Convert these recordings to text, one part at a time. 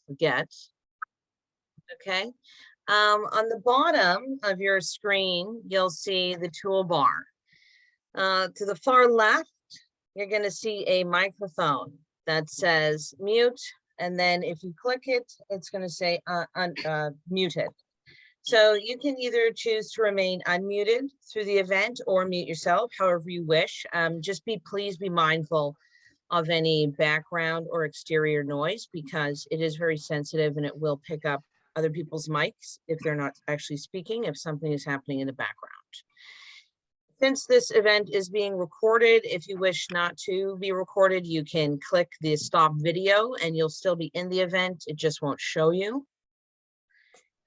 forget. Okay. On the bottom of your screen, you'll see the toolbar. To the far left, you're going to see a microphone that says mute. And then if you click it, it's going to say muted. So you can either choose to remain unmuted through the event or mute yourself, however you wish. Just please be mindful of any background or exterior noise because it is very sensitive and it will pick up other people's mics if they're not actually speaking, if something is happening in the background. Since this event is being recorded, if you wish not to be recorded, you can click the stop video and you'll still be in the event. It just won't show you.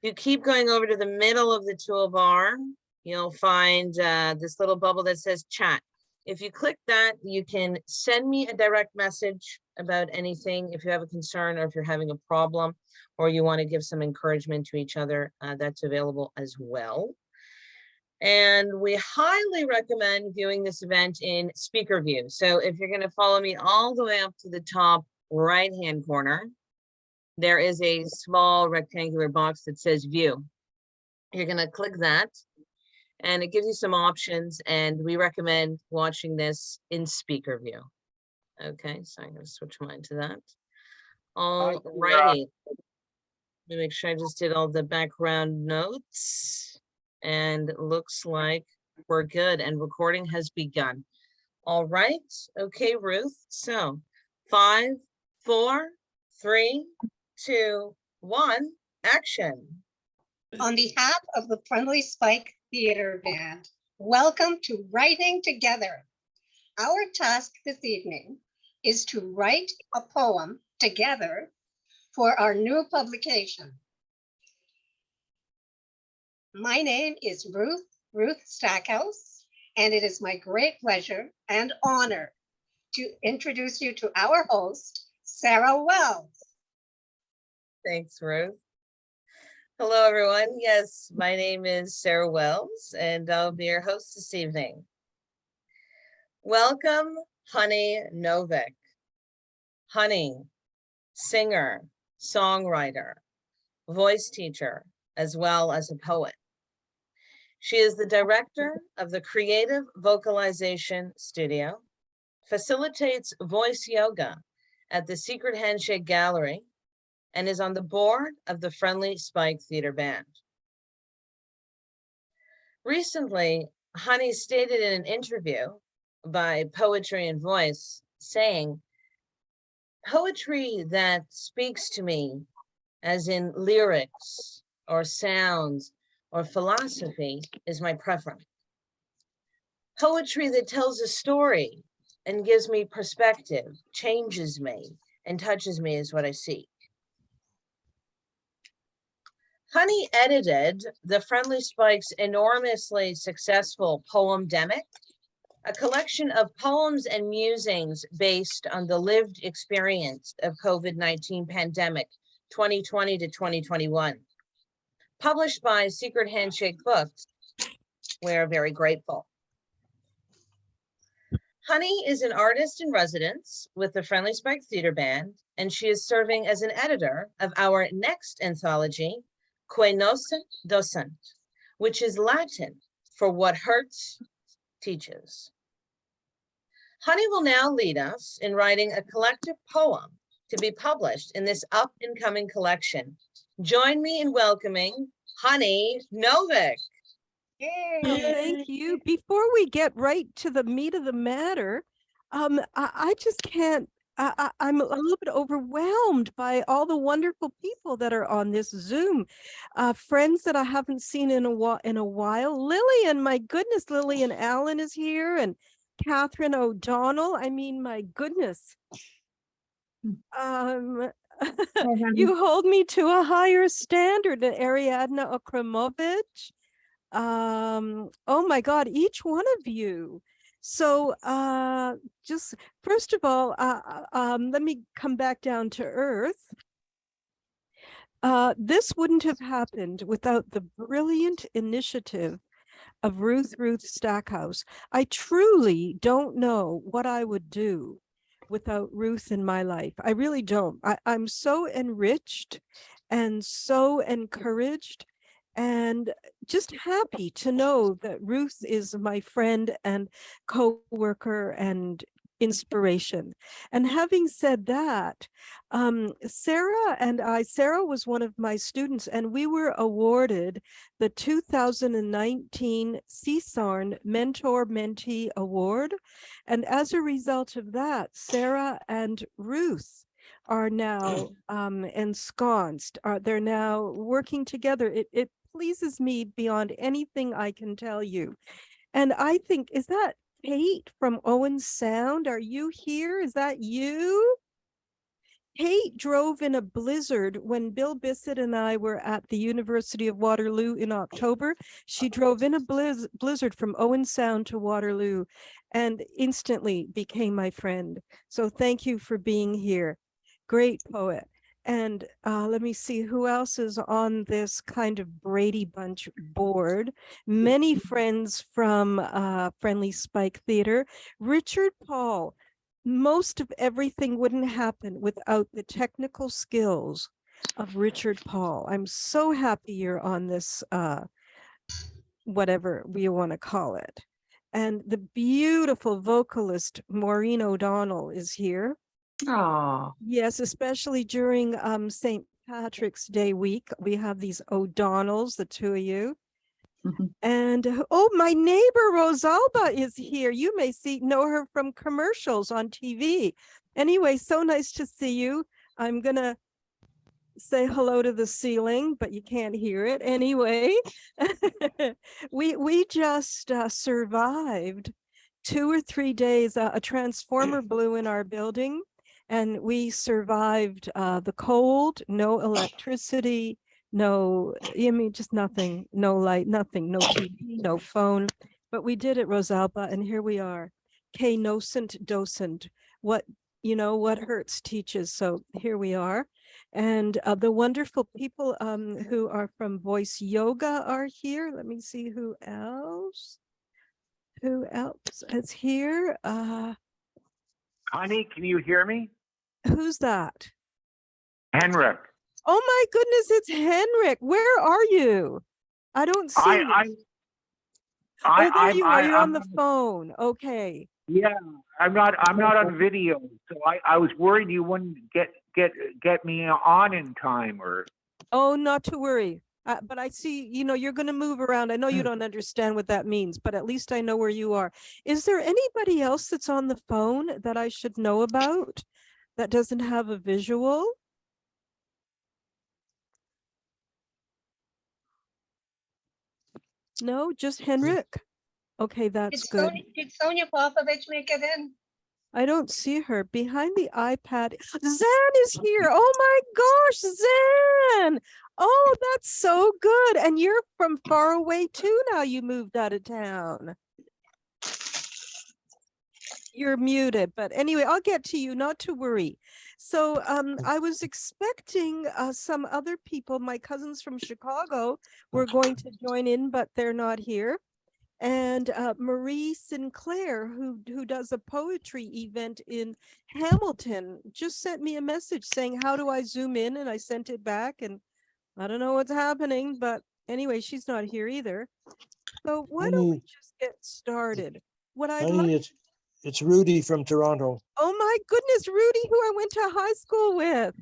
You keep going over to the middle of the toolbar, you'll find this little bubble that says chat. If you click that, you can send me a direct message about anything. If you have a concern or if you're having a problem or you want to give some encouragement to each other, that's available as well. And we highly recommend viewing this event in speaker view. So if you're going to follow me all the way up to the top right-hand corner, there is a small rectangular box that says view. You're going to click that and it gives you some options, and we recommend watching this in speaker view. Okay, so I'm going to switch mine to that. All righty. Let me make sure I just did all the background notes, and it looks like we're good and recording has begun. All right. Okay, Ruth. So 5, 4, 3, 2, 1, action. On behalf of the Friendly Spike Theater Band, welcome to Writing Together. Our task this evening is to write a poem together for our new publication. My name is Ruth Stackhouse, and it is my great pleasure and honor to introduce you to our host, Sarah Wells. Thanks, Ruth. Hello, everyone. Yes, my name is Sarah Wells, and I'll be your host this evening. Welcome, Honey Novick. Honey, singer, songwriter, voice teacher, as well as a poet. She is the director of the Creative Vocalization Studio, facilitates voice yoga at the Secret Handshake Gallery, and is on the board of the Friendly Spike Theater Band. Recently, Honey stated in an interview by Poetry and Voice, saying, "Poetry that speaks to me, as in lyrics or sounds or philosophy, is my preference. Poetry that tells a story and gives me perspective, changes me, and touches me is what I seek." Honey edited the Friendly Spike's enormously successful Poemdemic, a collection of poems and musings based on the lived experience of COVID-19 pandemic 2020 to 2021. Published by Secret Handshake Books, we're very grateful. Honey is an artist in residence with the Friendly Spike Theater Band, and she is serving as an editor of our next anthology, Que Nocent Docent, which is Latin for what hurts teaches. Honey will now lead us in writing a collective poem to be published in this up-and-coming collection. Join me in welcoming Honey Novick. Yay. Thank you. Before we get right to the meat of the matter, I just can't, I'm a little bit overwhelmed by all the wonderful people that are on this Zoom. Friends that I haven't seen in a while. Lillian, my goodness, Lillian Allen is here, and Catherine O'Donnell. I mean, my goodness. You hold me to a higher standard than Ariadna Okramovich. Oh my God, each one of you. So just first of all, let me come back down to earth. This wouldn't have happened without the brilliant initiative of Ruth Stackhouse. I truly don't know what I would do without Ruth in my life. I really don't. I'm so enriched and so encouraged and just happy to know that Ruth is my friend and co-worker and inspiration. And having said that, Sarah was one of my students, and we were awarded the 2019 CSARN Mentor Mentee Award. And as a result of that, Sarah and Ruth are now ensconced. They're now working together. It pleases me beyond anything I can tell you. And I think, is that Kate from Owen Sound? Are you here? Is that you? Kate drove in a blizzard when Bill Bissett and I were at the University of Waterloo in October. She drove in a blizzard from Owen Sound to Waterloo and instantly became my friend. So thank you for being here. Great poet. And let me see who else is on this kind of Brady Bunch board. Many friends from Friendly Spike Theater. Richard Paul. Most of everything wouldn't happen without the technical skills of Richard Paul. I'm so happy you're on this, whatever we want to call it. And the beautiful vocalist Maureen O'Donnell is here. Oh, Yes, especially during St. Patrick's Day week. We have these O'Donnells, the two of you. And oh, my neighbor Rosalba is here. You may know her from commercials on TV. Anyway, so nice to see you. I'm gonna say hello to the ceiling, but you can't hear it anyway. we just survived 2 or 3 days. A transformer blew in our building, and we survived the cold, no electricity, no, I mean, just nothing, no light, nothing, no TV, no phone, but we did it, Rosalba, and here we are. K nocent docent, what hurts teaches. So here we are. And the wonderful people who are from Voice Yoga are here. Let me see who else is here. Connie, can you hear me? Who's that? Henrik. Oh my goodness, it's Henrik. Where are you? I don't see you. Oh, there you are. You're on the phone. Okay. Yeah, I'm not on video, so I was worried you wouldn't get me on in time or. Oh, not to worry. But I see, you're going to move around. I know you don't understand what that means, but at least I know where you are. Is there anybody else that's on the phone that I should know about that doesn't have a visual? No, just Henrik? Okay, that's good. Did Sonia Popovich make it in? I don't see her. Behind the iPad, Zan is here. Oh my gosh, Zan! Oh, that's so good. And you're from far away too now. You moved out of town. You're muted, but anyway, I'll get to you, not to worry. So I was expecting some other people. My cousins from Chicago were going to join in, but they're not here. And Marie Sinclair, who does a poetry event in Hamilton, just sent me a message saying, how do I zoom in? And I sent it back, and I don't know what's happening, but anyway, she's not here either. So why don't we just get started? What I'd like. It's Rudy from Toronto. Oh my goodness, Rudy, who I went to high school with.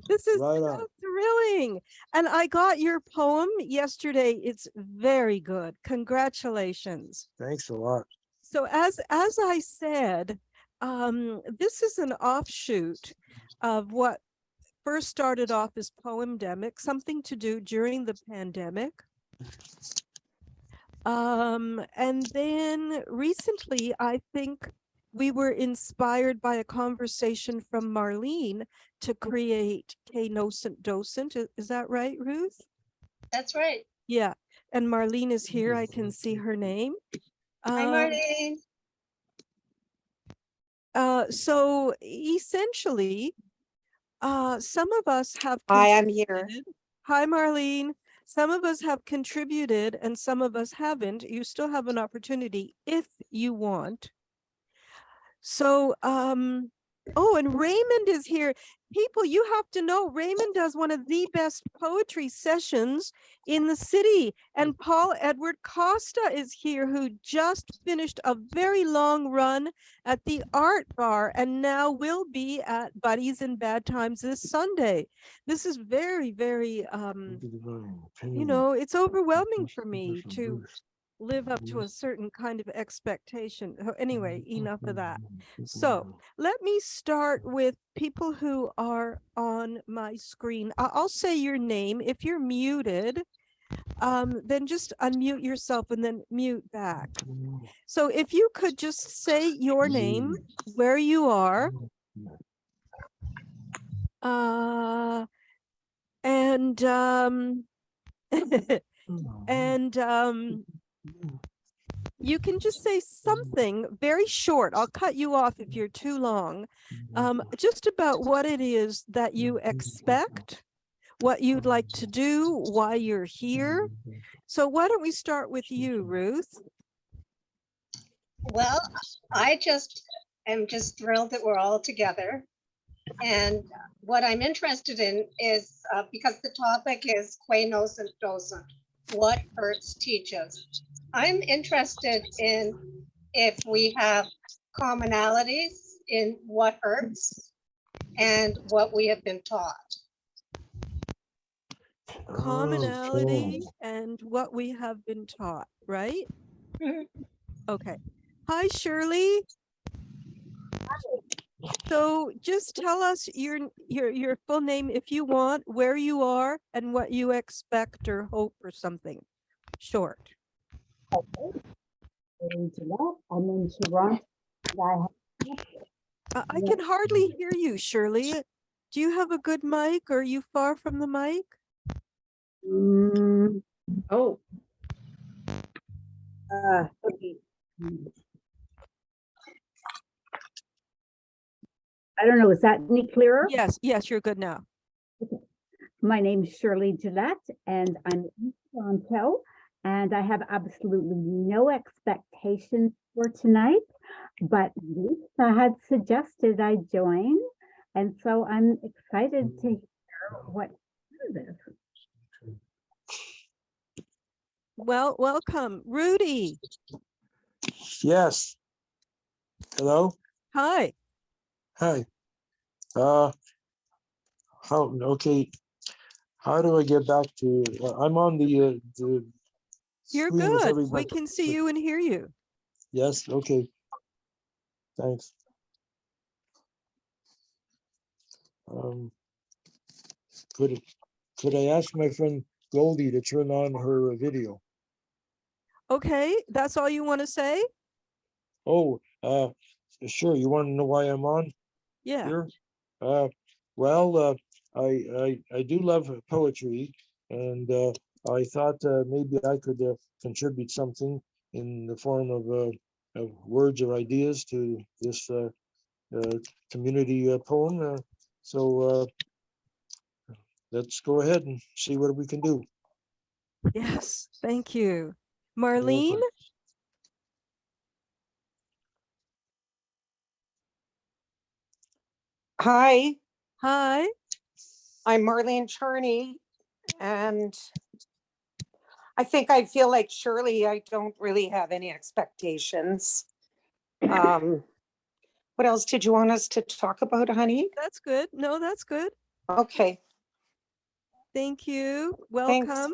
This is Right so on. thrilling. And I got your poem yesterday. It's very good. Congratulations. Thanks a lot. So as I said, this is an offshoot of what first started off as Poemdemic, something to do during the pandemic. And then recently, I think we were inspired by a conversation from Marlene to create K Nocent Docent. Is that right, Ruth? That's right. Yeah. And Marlene is here. I can see her name. Hi, Marlene. So essentially, some of us have. hi, I'm here. contributed. Hi, Marlene. Some of us have contributed and some of us haven't. You still have an opportunity if you want. So Oh, and Raymond is here. People, you have to know Raymond does one of the best poetry sessions in the city. And Paul Edward Costa is here, who just finished a very long run at the Art Bar and now will be at Buddies in Bad Times this Sunday. This is very, very, you know, it's overwhelming for me to live up to a certain kind of expectation. Anyway, enough of that. So let me start with people who are on my screen. I'll say your name. If you're muted, then just unmute yourself and then mute back. So if you could just say your name, where you are, and and you can just say something very short. I'll cut you off if you're too long. Just about what it is that you expect, what you'd like to do, why you're here. So why don't we start with you, Ruth? Well, I am just thrilled that we're all together. And what I'm interested in is, because the topic is que nocent docent, what hurts teaches. I'm interested in if we have commonalities in what hurts and what we have been taught. Commonality and what we have been taught, right? Mhm. Okay. Hi, Shirley. So just tell us your full name if you want, where you are, and what you expect or hope or something short. I'm in Toronto. I can hardly hear you, Shirley. Do you have a good mic? Or are you far from the mic? Oh. Okay. I don't know, is that any clearer? Yes, yes, you're good now. My name's Shirley Gillette and I'm in Toronto and I have absolutely no expectations for tonight, but Lisa had suggested I join. And so I'm excited to hear what this. Well, welcome. Rudy. Yes. Hello? Hi. Hi. Okay. How do I get back to, I'm on the You're screen with good. We everybody. can see you and hear you. Yes, okay. Thanks. Could I ask my friend Goldie to turn on her video? Okay, that's all you want to say? Oh, sure. You want to know why I'm on Yeah. here? Well, I do love poetry, and I thought maybe I could contribute something in the form of words or ideas to this community poem. So let's go ahead and see what we can do. Yes, thank you. You're Marlene? welcome. Hi, Hi. I'm Marlene Charney, and I think I feel like Shirley, I don't really have any expectations. What else did you want us to talk about, honey? That's good. No, that's good. Okay, Thank you. Thanks. Welcome.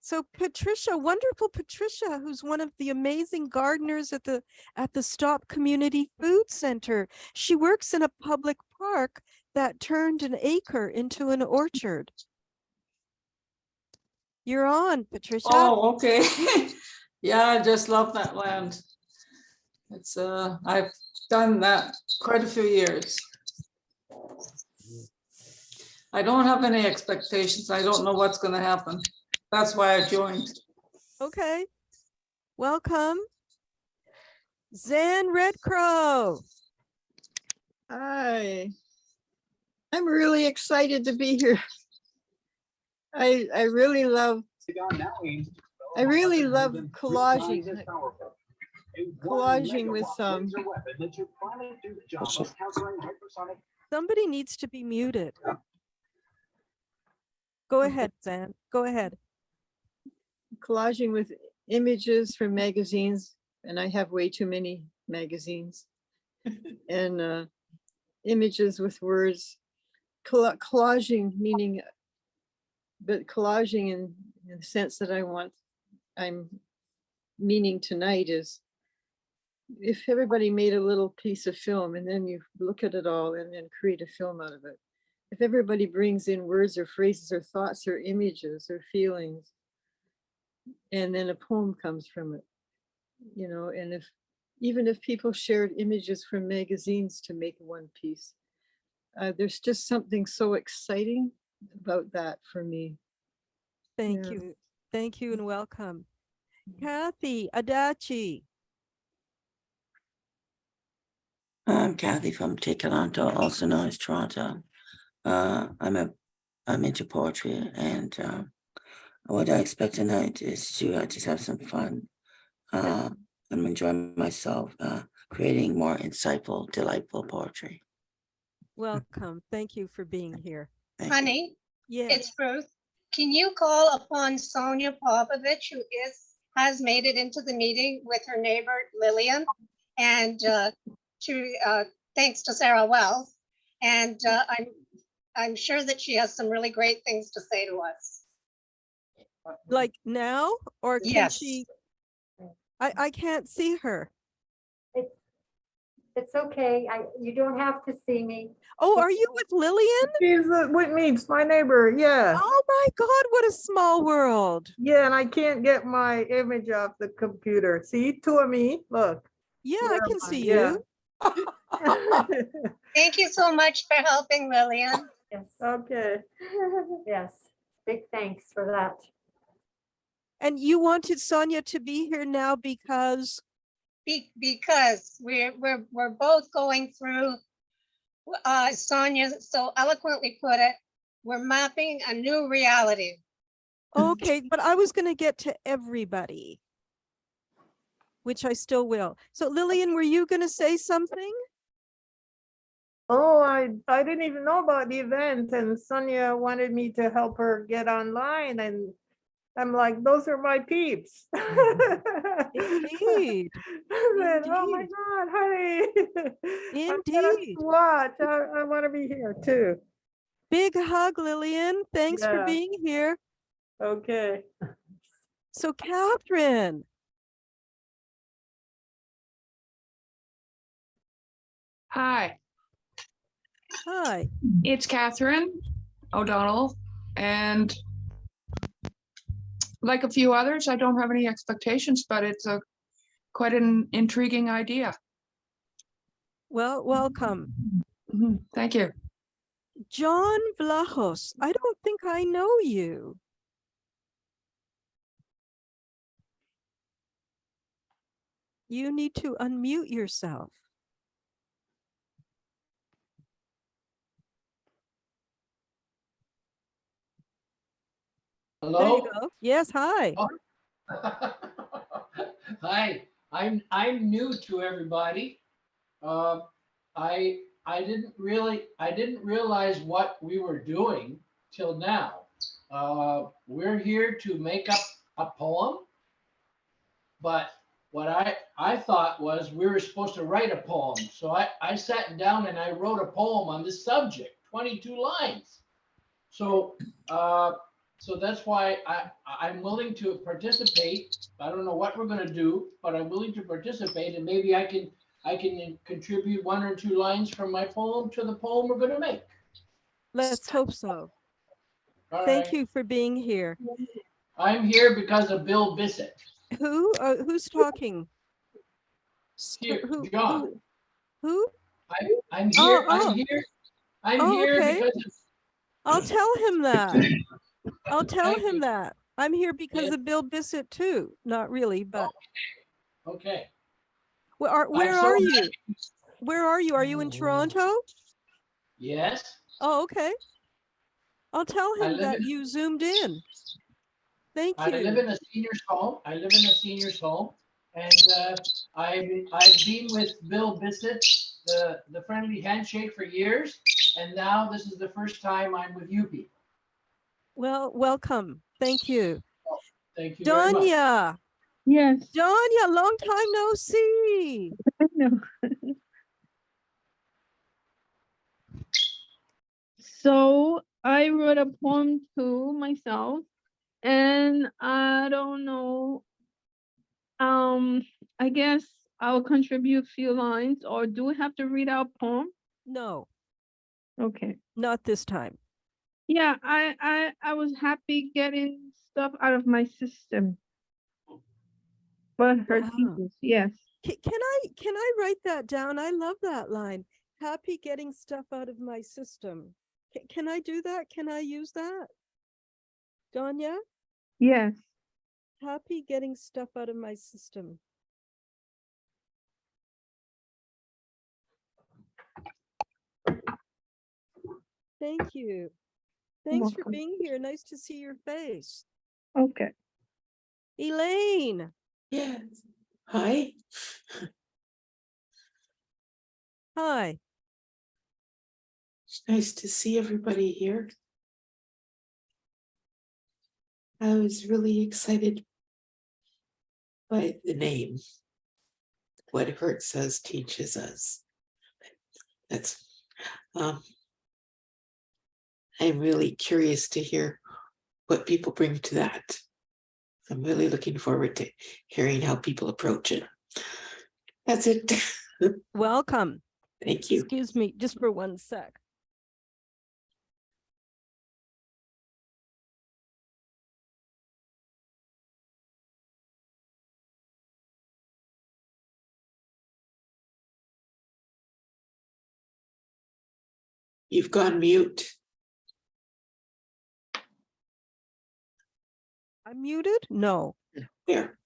So Patricia, wonderful Patricia, who's one of the amazing gardeners at the Stop Community Food Center. She works in a public park that turned an acre into an orchard. You're on, Patricia. Oh, okay. Yeah, I just love that land. It's I've done that quite a few years. I don't have any expectations. I don't know what's going to happen. That's why I joined. Okay. Welcome. Zan Red Crow. Hi. I'm really excited to be here. I really love collaging. collaging with Somebody needs to be muted. Go ahead, Zan. Go ahead. collaging with images from magazines, and I have way too many magazines. And images with words, collaging meaning, but collaging in the sense that I'm meaning tonight is if everybody made a little piece of film and then you look at it all and then create a film out of it. If everybody brings in words or phrases or thoughts or images or feelings, and then a poem comes from it, you know, and even if people shared images from magazines to make one piece, there's just something so exciting about that for me. Thank Yeah. you. Thank you and welcome. Kathy Adachi. I'm Kathy from Toronto, also known as Toronto. I'm into poetry, and what I expect tonight is to just have some fun. I'm enjoying myself creating more insightful, delightful poetry. Welcome. Thank you for being here. Thank you. Honey, Yes. it's Ruth. Can you call upon Sonia Popovich, who has made it into the meeting with her neighbor Lillian, and thanks to Sarah Wells, and I'm sure that she has some really great things to say to us. Like now, or can Yes. she? I can't see her. It's okay. You don't have to see me. Oh, are you with Lillian? She's with me. It's my neighbor. Yeah. Oh my God, what a small world. Yeah, and I can't get my image off the computer. See, two of me. Look. Yeah, Where I can am I? see Yeah. you. Thank you so much for helping, Lillian. Yes. Okay. Yes. Big thanks for that. And you wanted Sonia to be here now because? Because we're both going through, Sonia so eloquently put it, we're mapping a new reality. Okay, but I was going to get to everybody, which I still will. So Lillian, were you going to say something? Oh, I didn't even know about the event, and Sonia wanted me to help her get online, and I'm like, those are my peeps. Indeed. I said, oh my Indeed. God, honey. I'm gonna Indeed. watch. I want to be here too. Big hug, Lillian. Thanks for Yeah. being here. Okay. So Catherine. Hi, Hi. it's Catherine O'Donnell, and like a few others, I don't have any expectations, but it's quite an intriguing idea. Well, welcome. Thank you. John Vlahos. I don't think I know you. You need to unmute yourself. There you Hello? go. Yes, hi. Hi, I'm new to everybody. I didn't realize what we were doing till now. We're here to make up a poem, but what I thought was we were supposed to write a poem. So I sat down and I wrote a poem on this subject, 22 lines. So so that's why I'm willing to participate. I don't know what we're going to do, but I'm willing to participate, and maybe I can contribute 1 or 2 lines from my poem to the poem we're going to make. Let's hope so. All Thank right. you for being here. I'm here because of Bill Bissett. Who's talking? Here, Who? John. Who? I'm here. Oh, I'm here okay. because of, I'll tell him that. I'll tell Thank him you. that. I'm here because Yes. of Bill Bissett too. Not really, but Okay. where I'm so are you? happy. Where are you? Are you in Toronto? Yes. Oh, okay. I'll tell I him live that in- you zoomed in. Thank I live you. in a senior's home. I live in a senior's home, And I've been with Bill Bissett, the Friendly Handshake, for years, and now this is the first time I'm with you people. Well, welcome. Thank you. Thank you very much. Donya, Yes, Donya, long time no see. I know. So I wrote a poem to myself, and I don't know. I guess I'll contribute a few lines, or do we have to read our poem? No, Okay. not this time. Yeah, I was happy getting stuff out of my system. But hurt Wow. people, yes. Can I write that down? I love that line. Happy getting stuff out of my system. Can I do that? Can I use that? Donya, Yes. happy getting stuff out of my system. Thank you. Thanks for welcome. being here. Nice to see your face. Okay. Elaine. Yes. Hi. Hi. It's nice to see everybody here. I was really excited by the name. What hurts us teaches us. That's I'm really curious to hear what people bring to that. I'm really looking forward to hearing how people approach it. That's it. Welcome. Thank you. Excuse me, just for one sec. You've gone mute. I'm muted? No. There.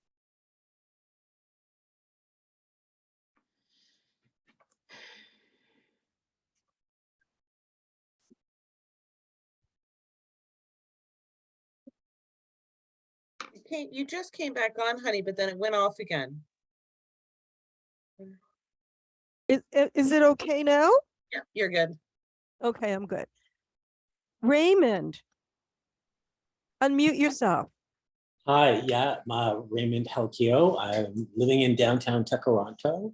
You just came back on, honey, but then it went off again. Is it okay now? Yeah, you're good. Okay, I'm good. Raymond, unmute yourself. Hi, yeah, I'm Raymond Helkio. I'm living in downtown Tekaronto.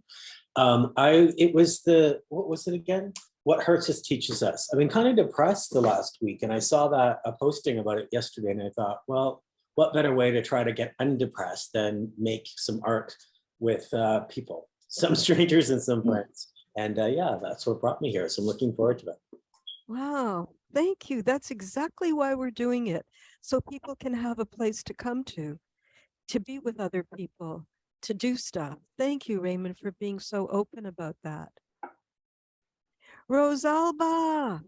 It was what was it again? What hurts us teaches us. I've been kind of depressed the last week, and I saw that a posting about it yesterday, and I thought, well, what better way to try to get undepressed than make some art with people, some strangers and some friends. And yeah, that's what brought me here. So I'm looking forward to it. Wow, thank you. That's exactly why we're doing it. So people can have a place to come to be with other people, to do stuff. Thank you, Raymond, for being so open about that. Rosalba.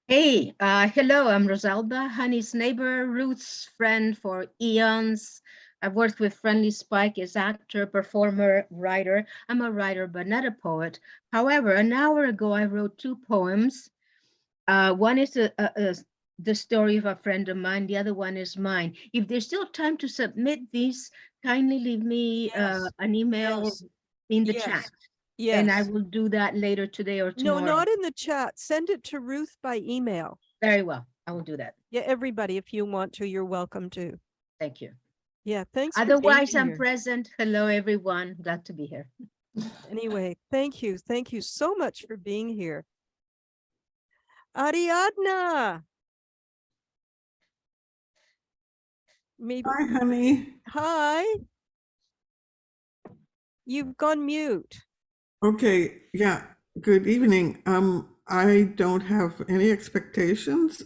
Hey, hello, I'm Rosalba, Honey's neighbor, Ruth's friend for eons. I've worked with Friendly Spike as actor, performer, writer. I'm a writer, but not a poet. However, an hour ago, I wrote 2 poems. One is the story of a friend of mine. The other one is mine. If there's still time to submit these, kindly leave me an email in the chat. Yes. And I will do that later today or tomorrow. No, not in the chat. Send it to Ruth by email. Very well. I will do that. Yeah, everybody, if you want to, you're welcome to. Thank you. Yeah, thanks. Otherwise, I'm here. present. Hello, everyone. Glad to be here. Anyway, thank you. Thank you so much for being here. Ariadna. Maybe. Hi, honey. Hi. You've gone mute. Okay, yeah. Good evening. I don't have any expectations.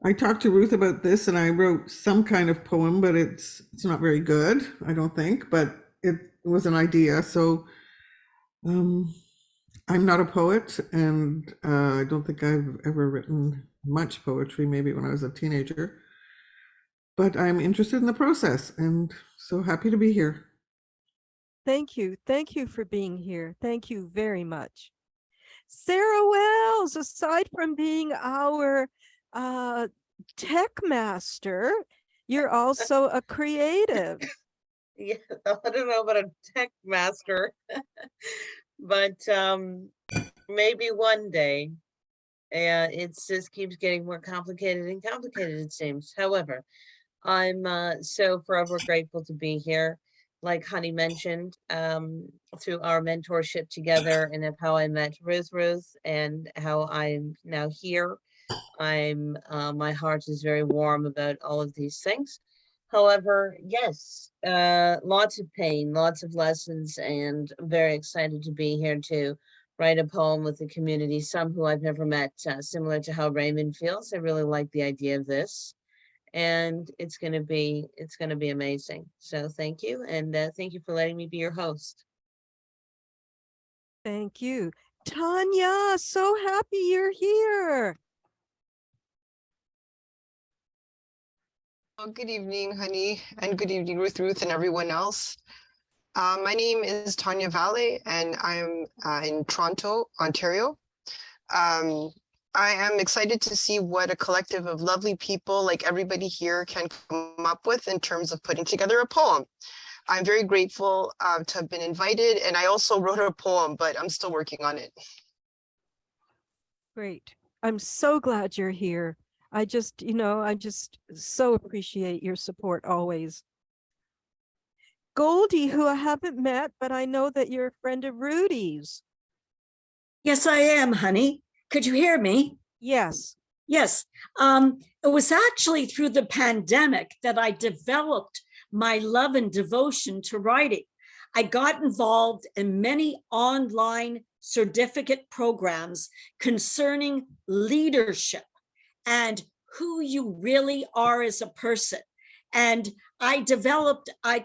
I talked to Ruth about this and I wrote some kind of poem, but it's not very good, I don't think, but it was an idea. So I'm not a poet, and I don't think I've ever written much poetry, maybe when I was a teenager, but I'm interested in the process and so happy to be here. Thank you. Thank you for being here. Thank you very much. Sarah Wells, aside from being our tech master, you're also a creative. Yeah, I don't know about a tech master, but maybe one day. It just keeps getting more complicated and complicated, it seems. However, I'm so forever grateful to be here. Like Honey mentioned, through our mentorship together and of how I met Ruth and how I'm now here. My heart is very warm about all of these things. However, yes, lots of pain, lots of lessons, and I'm very excited to be here to write a poem with the community, some who I've never met, similar to how Raymond feels. I really like the idea of this, and it's gonna be amazing. So thank you, and thank you for letting me be your host. Thank you. Tanya, so happy you're here. Oh, good evening, Honey, and good evening, Ruth, and everyone else. My name is Tanya Valle, and I'm in Toronto, Ontario. I am excited to see what a collective of lovely people like everybody here can come up with in terms of putting together a poem. I'm very grateful to have been invited, and I also wrote a poem, but I'm still working on it. Great. I'm so glad you're here. I just so appreciate your support always. Goldie, who I haven't met, but I know that you're a friend of Rudy's. Yes, I am, honey. Could you hear me? Yes. Yes. It was actually through the pandemic that I developed my love and devotion to writing. I got involved in many online certificate programs concerning leadership and who you really are as a person. And I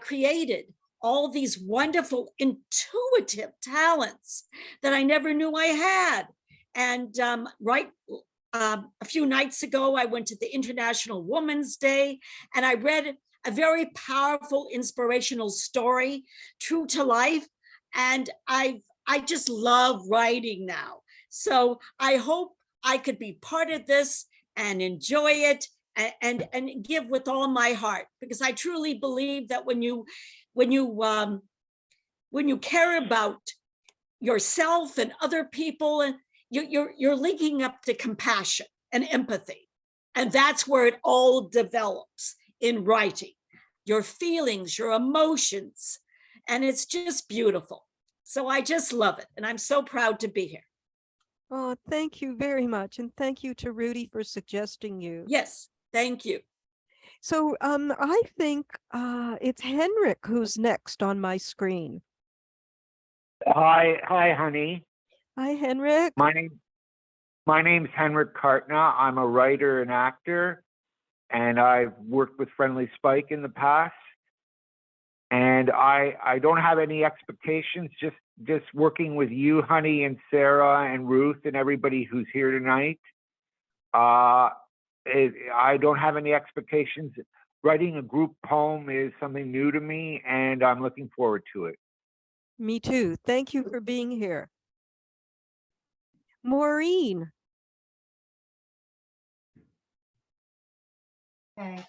created all these wonderful intuitive talents that I never knew I had. And a few nights ago, I went to the International Women's Day and I read a very powerful, inspirational story, true to life. And I just love writing now. So I hope I could be part of this and enjoy it and give with all my heart, because I truly believe that when you care about yourself and other people, and you're linking up to compassion and empathy, and that's where it all develops in writing, your feelings, your emotions, and it's just beautiful. So I just love it, and I'm so proud to be here. Oh, thank you very much. And thank you to Rudy for suggesting you. Yes, thank you. So I think it's Henrik who's next on my screen. Hi, honey. Hi, Henrik. My name's Henrik Kartna. I'm a writer and actor, and I've worked with Friendly Spike in the past. And I don't have any expectations, just working with you, Honey, and Sarah, and Ruth, and everybody who's here tonight. I don't have any expectations. Writing a group poem is something new to me, and I'm looking forward to it. Me too. Thank you for being here. Maureen. Okay.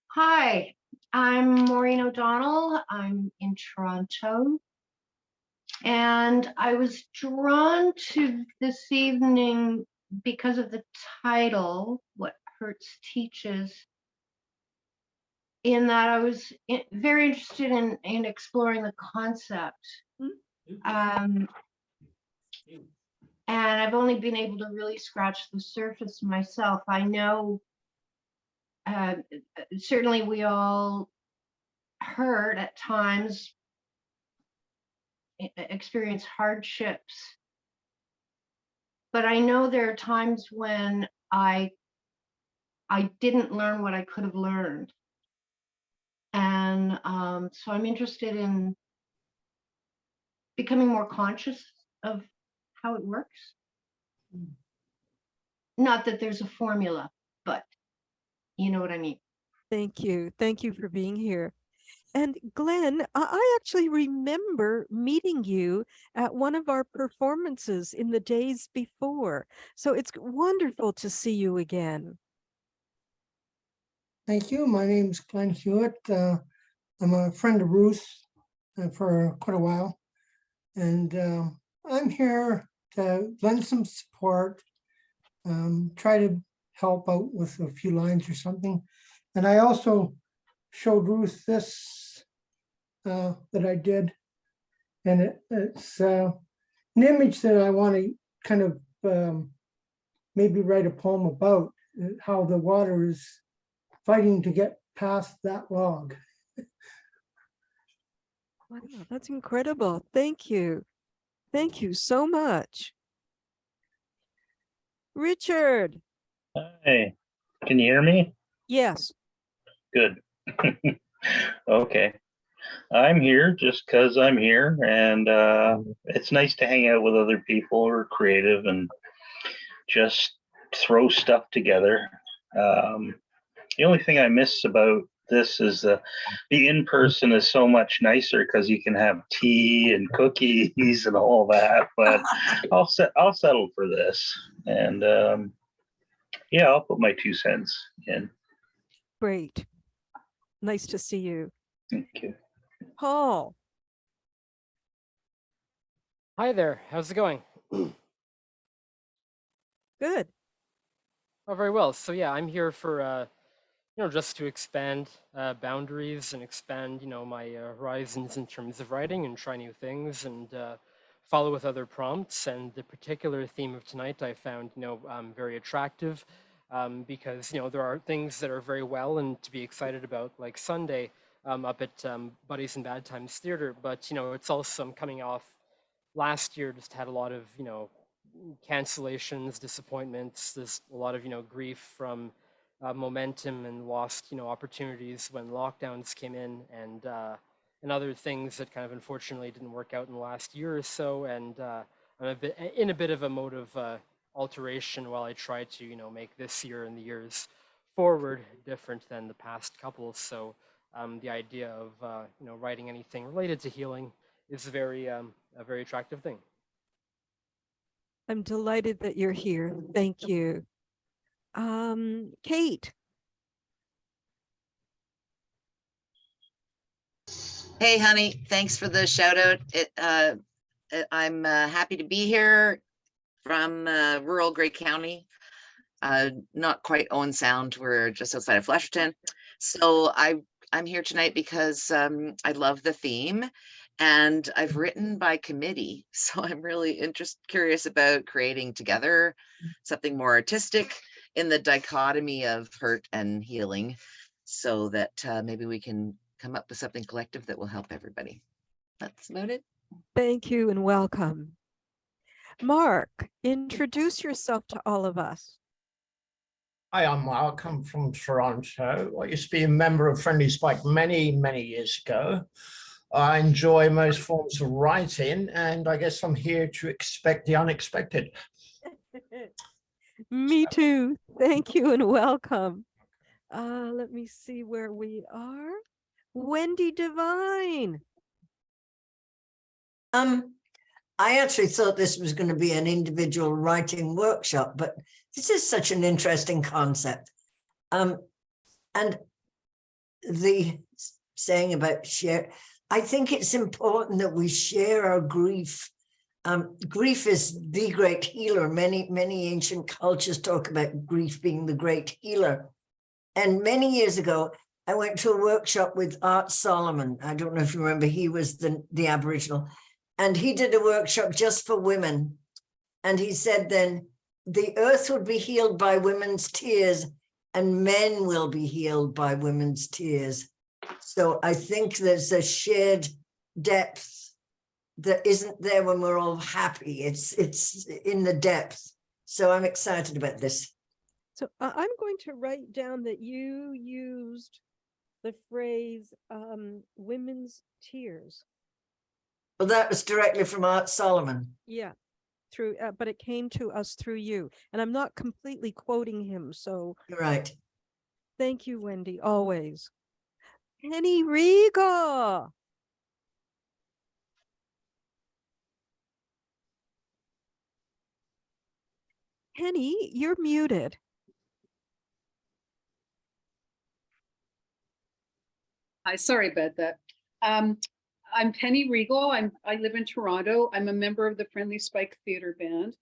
Hi, I'm Maureen O'Donnell. I'm in Toronto. And I was drawn to this evening because of the title, What Hurts Teaches, in that I was very interested in exploring the concept. And I've only been able to really scratch the surface myself. I know certainly we all hurt at times, experience hardships, but I know there are times when I didn't learn what I could have learned. And so I'm interested in becoming more conscious of how it works. Not that there's a formula, but you know what I mean. Thank you. Thank you for being here. And Glenn, I actually remember meeting you at one of our performances in the days before. So it's wonderful to see you again. Thank you. My name is Glenn Hewitt. I'm a friend of Ruth for quite a while. And I'm here to lend some support, try to help out with a few lines or something. And I also showed Ruth this that I did. And it's an image that I want to kind of maybe write a poem about, how the water is fighting to get past that log. Wow, that's incredible. Thank you. Thank you so much. Richard. Hey, can you hear me? Yes. Good. Okay. I'm here just because I'm here, and it's nice to hang out with other people who are creative and just throw stuff together. The only thing I miss about this is the in-person is so much nicer because you can have tea and cookies and all that. But I'll settle for this, and yeah, I'll put my 2 cents in. Great. Nice to see you. Thank you. Paul. Hi there. How's it going? Good. Oh, very well. So yeah, I'm here for just to expand boundaries and expand my horizons in terms of writing and try new things and follow with other prompts. And the particular theme of tonight I found very attractive because there are things that are very well and to be excited about, like Sunday up at Buddies and Bad Times Theater. But it's also, I'm coming off last year, just had a lot of cancellations, disappointments. There's a lot of grief from momentum and lost opportunities when lockdowns came in, and other things that kind of unfortunately didn't work out in the last year or so. And I'm in a bit of a mode of alteration while I try to make this year and the years forward different than the past couple. So the idea of writing anything related to healing is a very attractive thing. I'm delighted that you're here. Thank you. Kate. Hey, honey, thanks for the shout out. I'm happy to be here from rural Grey County, not quite Owen Sound. We're just outside of Flesherton. So I'm here tonight because I love the theme, and I've written by committee. So I'm really curious about creating together something more artistic in the dichotomy of hurt and healing, so that maybe we can come up with something collective that will help everybody. That's about it. Thank you and welcome. Mark, introduce yourself to all of us. Hi, I'm Mark. I'm from Toronto. I used to be a member of Friendly Spike many, many years ago. I enjoy most forms of writing, and I guess I'm here to expect the unexpected. Me too. Thank you and welcome. Let me see where we are. Wendy Devine. I actually thought this was going to be an individual writing workshop, but this is such an interesting concept. And the saying about share, I think it's important that we share our grief. Grief is the great healer. Many ancient cultures talk about grief being the great healer. And many years ago, I went to a workshop with Art Solomon. I don't know if you remember, he was the Aboriginal. And he did a workshop just for women. And he said then, the earth would be healed by women's tears and men will be healed by women's tears. So I think there's a shared depth that isn't there when we're all happy. It's in the depth. So I'm excited about this. So I'm going to write down that you used the phrase women's tears. Well, that was directly from Art Solomon. Yeah, through, but it came to us through you. And I'm not completely quoting him, so. You're right. Thank you, Wendy, always. Penny Riga. Penny, you're muted. Hi, sorry about that. I'm Penny Regal. I live in Toronto. I'm a member of the Friendly Spike Theatre Band.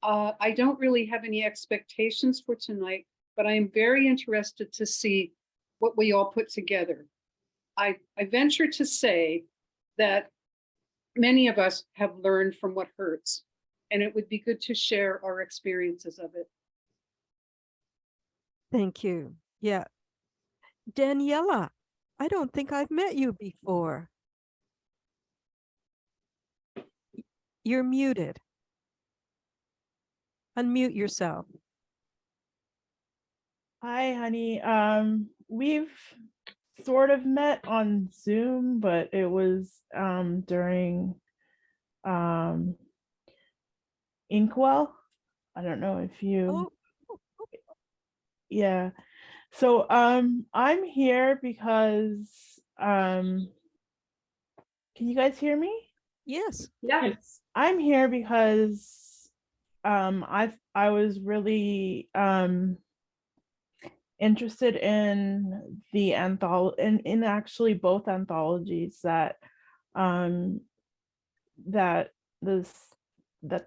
I don't really have any expectations for tonight, but I am very interested to see what we all put together. I venture to say that many of us have learned from what hurts, and it would be good to share our experiences of it. Thank you. Yeah. Daniela, I don't think I've met you before. You're muted. Unmute yourself. Hi, honey. We've sort of met on Zoom, but it was during Inkwell. I don't know if you yeah. So I'm here because can you guys hear me? Yes. Yes. I'm here because I was really interested in the in actually both anthologies that that the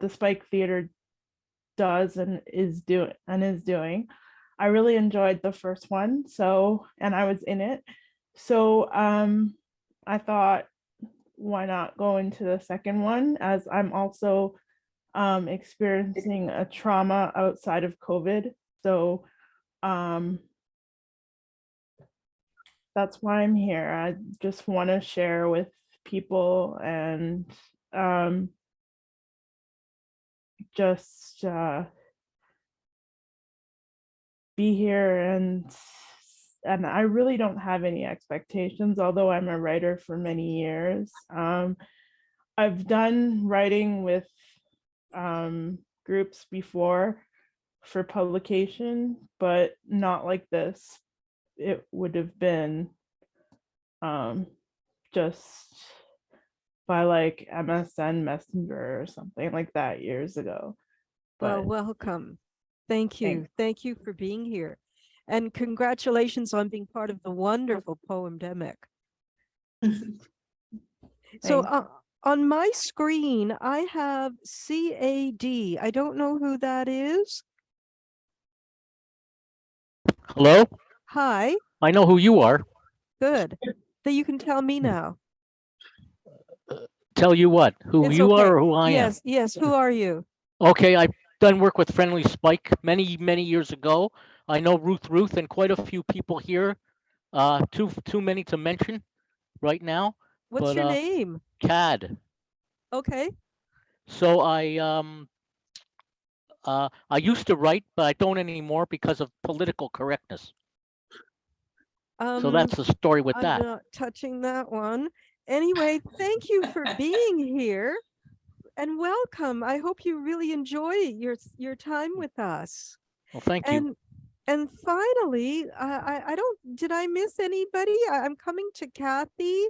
Spike Theater does and is doing. I really enjoyed the first one, and I was in it. So I thought, why not go into the second one, as I'm also experiencing a trauma outside of COVID. So that's why I'm here. I just want to share with people and just be here, and I really don't have any expectations, although I'm a writer for many years. I've done writing with groups before for publication, but not like this. It would have been just by like MSN Messenger or something like that years ago. Well, But welcome. Thank you. Thanks. Thank you for being here. And congratulations on being part of the wonderful Poemdemic. So Thanks. on my screen, I have CAD. I don't know who that is. Hello? Hi, I know who you are. good. That you can tell me now. Tell you what, who It's you okay. are or who I am? Yes, yes. Who are you? Okay, I've done work with Friendly Spike many, many years ago. I know Ruth and quite a few people here. Too many to mention right now. What's your name? CAD. Okay. So I used to write, but I don't anymore because of political correctness. So that's the story with I'm that. not touching that one. Anyway, thank you for being here and welcome. I hope you really enjoy your time with us. Well, thank you. And finally, I don't, did I miss anybody? I'm coming to Kathy,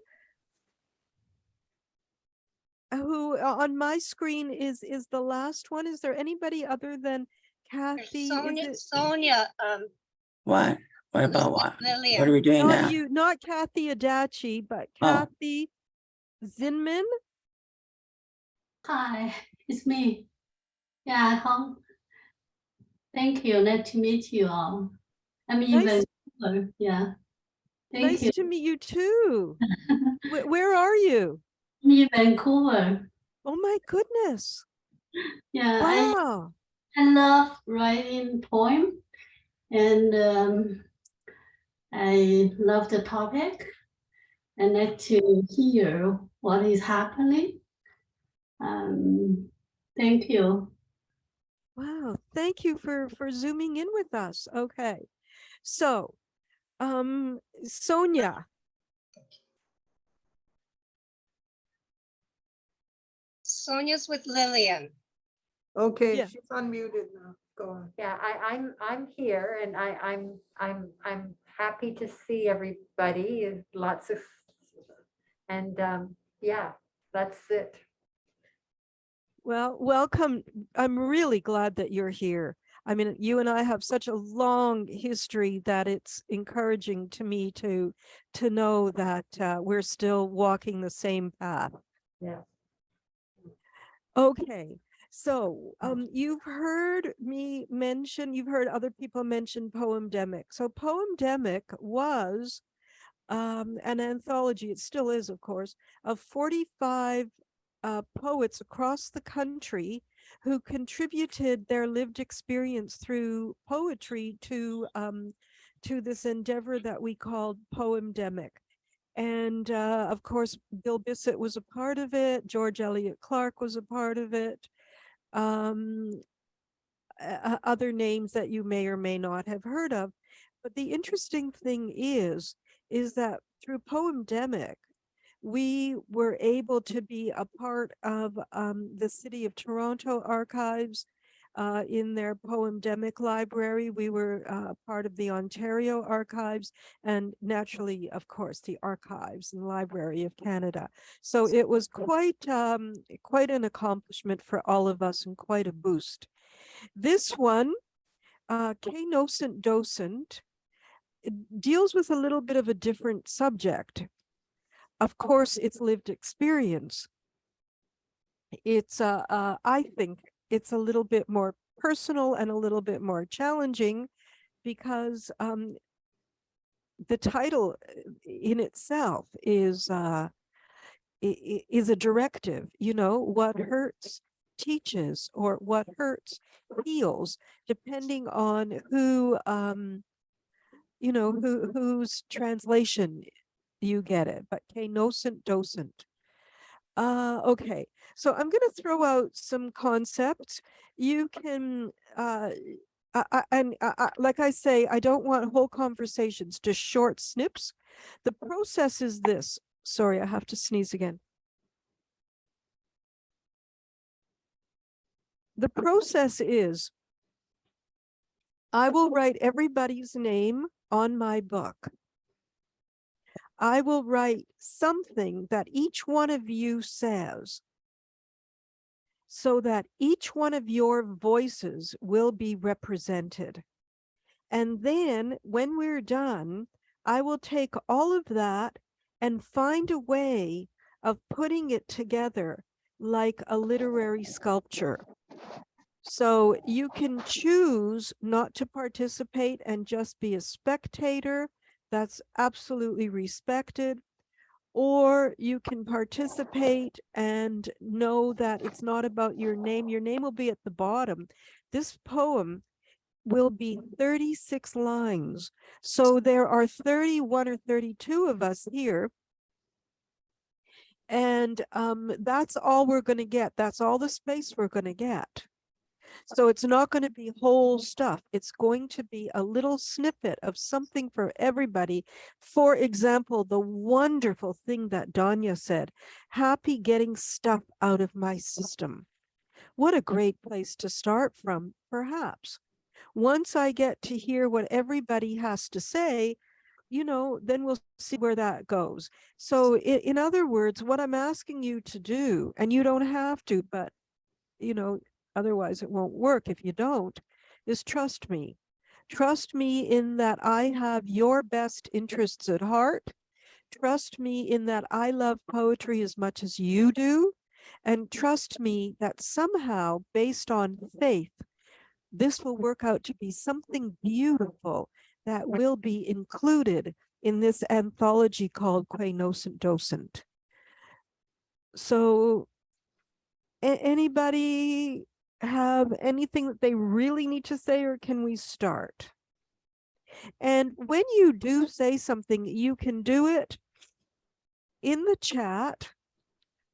who on my screen is the last one. Is there anybody other than Kathy? Sonia, What? What about what? Lillian. What are we doing Not now? you, not Kathy Adachi, but Oh. Kathy Zinman. Hi, it's me. Yeah, thank you. Nice to meet you all. I'm in Nice. Vancouver. Yeah. Thank Nice you. to meet you too. Where are you? I'm in Vancouver. Oh my goodness. Yeah, Wow. I love writing poem, and I love the topic. I like to hear what is happening. Thank you. Wow. Thank you for zooming in with us. Okay. So, Sonia. Sonia's with Lillian. Okay, Yeah. she's unmuted now. Go on. Yeah, I'm here and I'm happy to see everybody. Lots of yeah, that's it. Well, welcome. I'm really glad that you're here. I mean, you and I have such a long history that it's encouraging to me to know that we're still walking the same path. Yeah. Okay, so you've heard other people mention Poemdemic. So Poemdemic was an anthology, it still is, of course, of 45 poets across the country who contributed their lived experience through poetry to this endeavor that we called Poemdemic. And of course, Bill Bissett was a part of it. George Eliot Clark was a part of it. Other names that you may or may not have heard of. But the interesting thing is that through Poemdemic, we were able to be a part of the City of Toronto archives in their Poemdemic library. We were part of the Ontario archives and naturally, of course, the archives and Library of Canada. So it was quite an accomplishment for all of us and quite a boost. This one, Kay Nocent Docent, deals with a little bit of a different subject. Of course, it's lived experience. It's, I think it's a little bit more personal and a little bit more challenging because the title in itself is a directive, you know, what hurts teaches or what hurts heals, depending on who, you know, whose translation you get it, but Kay Nocent Docent. Okay, so I'm going to throw out some concepts. You can, like I say, I don't want whole conversations, just short snips. The process is this. Sorry, I have to sneeze again. The process is, I will write everybody's name on my book. I will write something that each one of you says so that each one of your voices will be represented. And then when we're done, I will take all of that and find a way of putting it together like a literary sculpture. So you can choose not to participate and just be a spectator. That's absolutely respected. Or you can participate and know that it's not about your name. Your name will be at the bottom. This poem will be 36 lines. So there are 31 or 32 of us here. And that's all we're going to get. That's all the space we're going to get. So it's not going to be whole stuff. It's going to be a little snippet of something for everybody. For example, the wonderful thing that Danya said, happy getting stuff out of my system. What a great place to start from, perhaps. Once I get to hear what everybody has to say, you know, then we'll see where that goes. So in other words, what I'm asking you to do, and you don't have to, but, you know, otherwise it won't work if you don't, is trust me. Trust me in that I have your best interests at heart. Trust me in that I love poetry as much as you do. And trust me that somehow, based on faith, this will work out to be something beautiful that will be included in this anthology called Kay Nocent Docent. So anybody have anything that they really need to say, or can we start? And when you do say something, you can do it in the chat,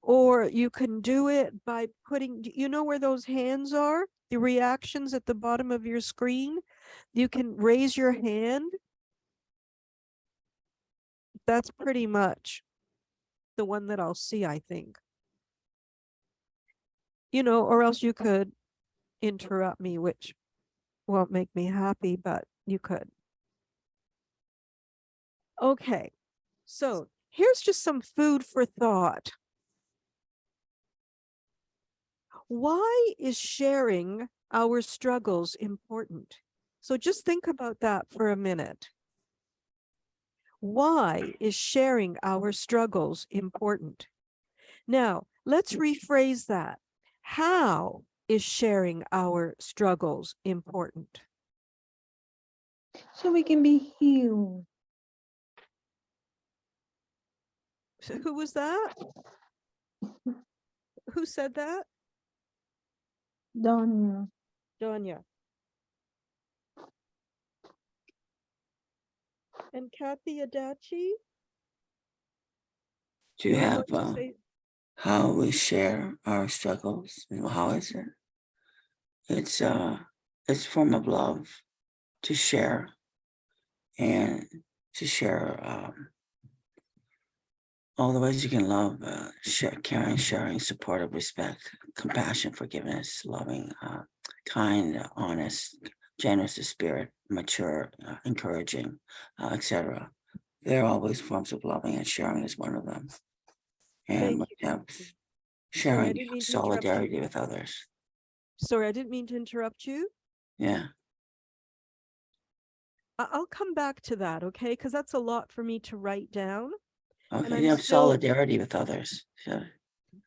or you can do it by putting, you know where those hands are? The reactions at the bottom of your screen. You can raise your hand. That's pretty much the one that I'll see, I think. You know, or else you could interrupt me, which won't make me happy, but you could. Okay, so here's just some food for thought. Why is sharing our struggles important? So just think about that for a minute. Why is sharing our struggles important? Now, let's rephrase that. How is sharing our struggles important? So we can be healed. So who was that? Who said that? Donya. Donya. And Kathy Adachi? Do you you have want to say- how we share our struggles? How is it? It's a form of love to share and to share all the ways you can love, share, caring, sharing, supportive, respect, compassion, forgiveness, loving, kind, honest, generous of spirit, mature, encouraging, etc. They're always forms of loving, and sharing is one of them. And Thank we have Sorry, I sharing didn't mean to interrupt you. solidarity with others. Sorry, I didn't mean to interrupt you. Yeah. I'll come back to that, okay? Because that's a lot for me to write down. And Okay. I'm You have still- solidarity with others. Yeah.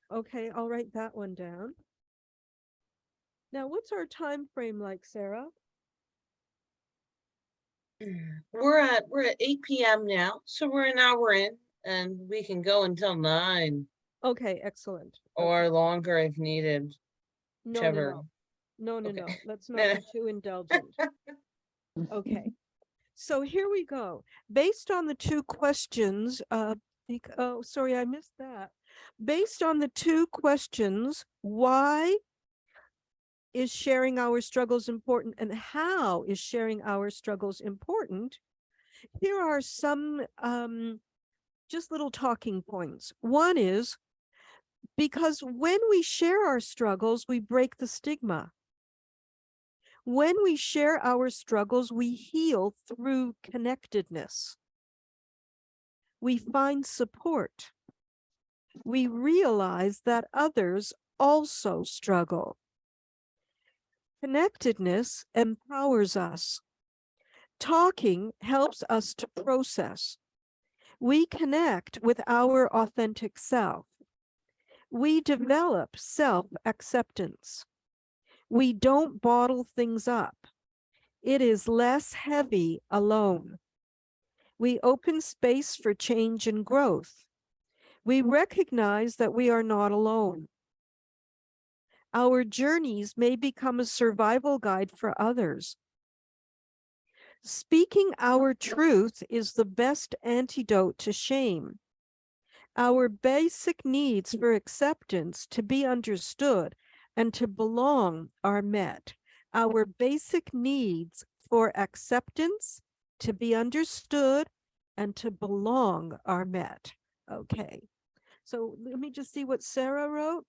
Okay, I'll write that one down. Now, what's our time frame like, Sarah? We're at 8 p.m. now, so we're an hour in, and we can go until 9 Okay, excellent. or longer if needed. No, Whichever. no. No, Okay. let's not be too indulgent. Okay, so here we go. Based on the two questions, oh, sorry, I missed that. Based on the two questions, why is sharing our struggles important and how is sharing our struggles important? Here are some just little talking points. One is because when we share our struggles, we break the stigma. When we share our struggles, we heal through connectedness. We find support. We realize that others also struggle. Connectedness empowers us. Talking helps us to process. We connect with our authentic self. We develop self-acceptance. We don't bottle things up. It is less heavy alone. We open space for change and growth. We recognize that we are not alone. Our journeys may become a survival guide for others. Speaking our truth is the best antidote to shame. Our basic needs for acceptance, to be understood, and to belong are met. Our basic needs for acceptance, to be understood, and to belong are met. Okay. So let me just see what Sarah wrote.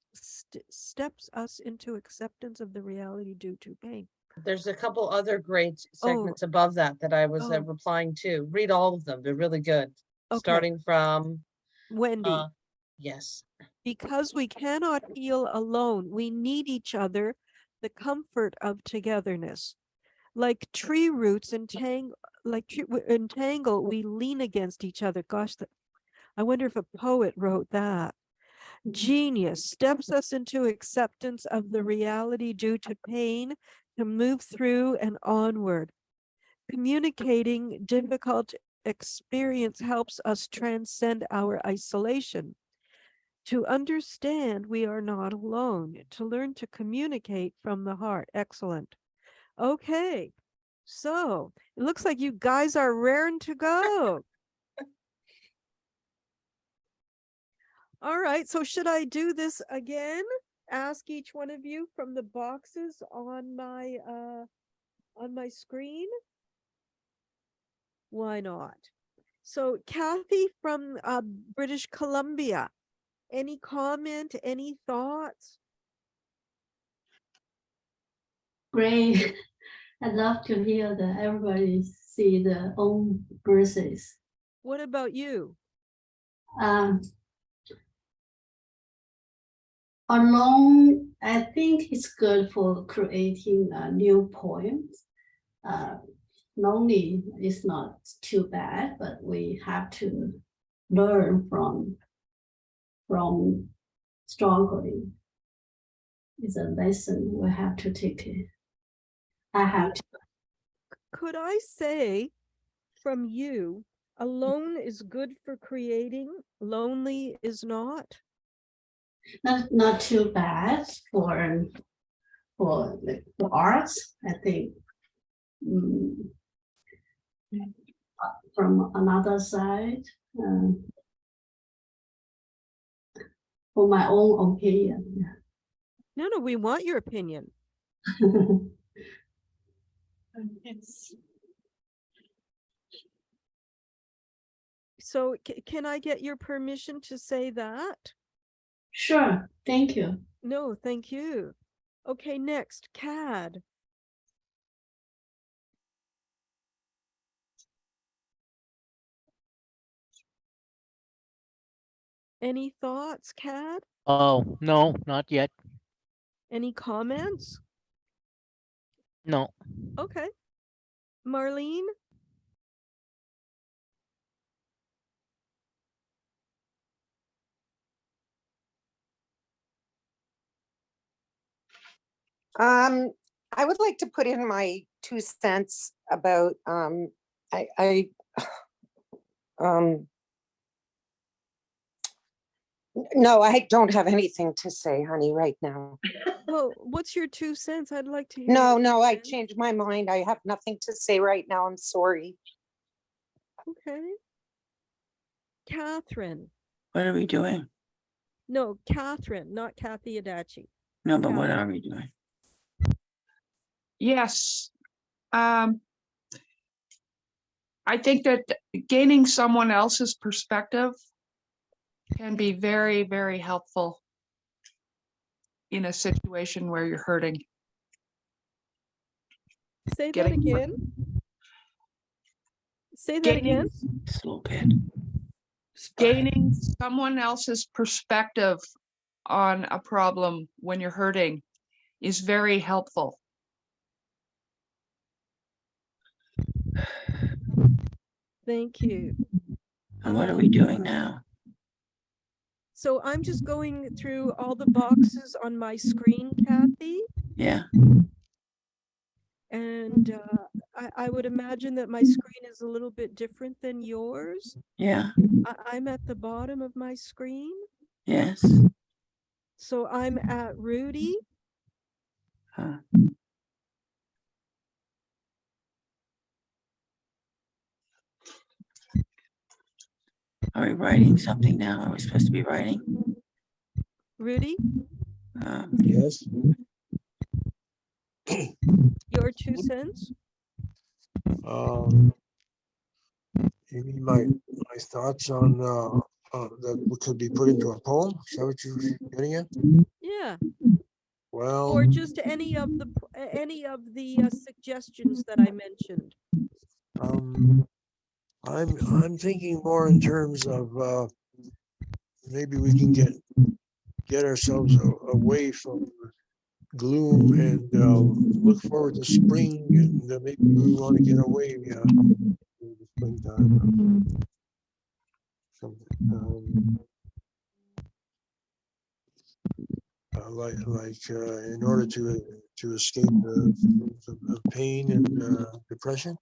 Steps us into acceptance of the reality due to pain. There's a couple other great segments above that I was replying to. Read all of them. They're really good. Okay. Starting from Wendy. Yes. Because we cannot heal alone, we need each other, the comfort of togetherness. Like tree roots entangle, we lean against each other. Gosh, I wonder if a poet wrote that. Genius steps us into acceptance of the reality due to pain to move through and onward. Communicating difficult experience helps us transcend our isolation. To understand we are not alone, to learn to communicate from the heart. Excellent. Okay, so it looks like you guys are raring to go. All right, so should I do this again? Ask each one of you from the boxes on my screen? Why not? So Kathy from British Columbia, any comment, any thoughts? Great. I'd love to hear that everybody see their own verses. What about you? Alone I think it's good for creating new poems. Lonely is not too bad, but we have to learn from struggling. It's a lesson we have to take it. I have to. Could I say from you, alone is good for creating, lonely is not? Not too bad for the arts. I think from another side, for my own opinion. No, we want your opinion. So can I get your permission to say that? Sure, thank you. No, thank you. Okay, next, CAD. Any thoughts, CAD? Oh, no, not yet. Any comments? No. Okay. Marlene? I would like to put in my 2 cents about no, I don't have anything to say, honey, right now. Well, what's your 2 cents? I'd like to hear. No, I changed my mind. I have nothing to say right now. I'm sorry. Okay. Catherine. What are we doing? No, Catherine, not Kathy Adachi. No, but what are we doing? Yes. I think that gaining someone else's perspective can be very, very helpful in a situation where you're hurting. Say that again. Say that again. Slow bit. Gaining someone else's perspective on a problem when you're hurting is very helpful. Thank you. And what are we doing now? So I'm just going through all the boxes on my screen, Kathy. Yeah. And I would imagine that my screen is a little bit different than yours. Yeah. I'm at the bottom of my screen. Yes. So I'm at Rudy. Are we writing something now? Are we supposed to be writing? Rudy? Yes. Your 2 cents? You mean my thoughts on that could be put into a poem? Is that what you're getting at? Yeah. Well, Or just any of the suggestions that I mentioned. I'm thinking more in terms of maybe we can get ourselves away from gloom and look forward to spring, and maybe we want to get away in the springtime. In order to escape the feelings of pain and depression.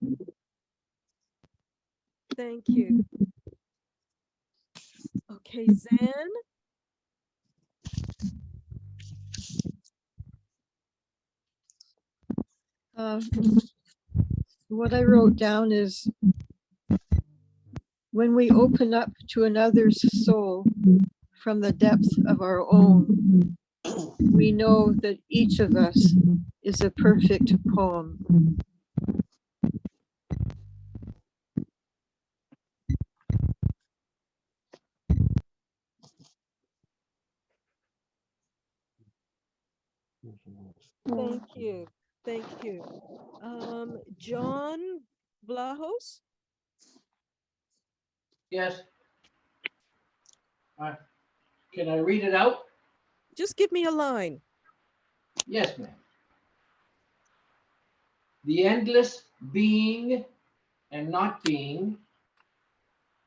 Thank you. Okay, Zan. What I wrote down is when we open up to another's soul from the depth of our own, we know that each of us is a perfect poem. Thank you. Thank you. John Blahos? Yes. Can I read it out? Just give me a line. Yes, ma'am. The endless being and not being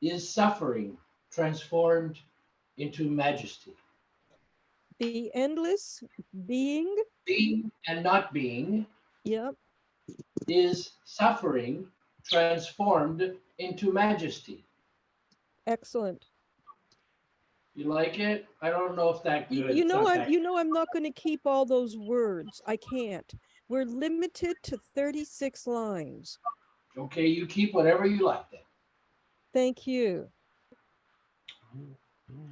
is suffering transformed into majesty. The endless being. Being and not being Yep. is suffering transformed into majesty. Excellent. You like it? I don't know if that good. It's not that I'm not going to keep all those words. I can't. We're limited to 36 lines. okay. You keep whatever you like then. Thank you.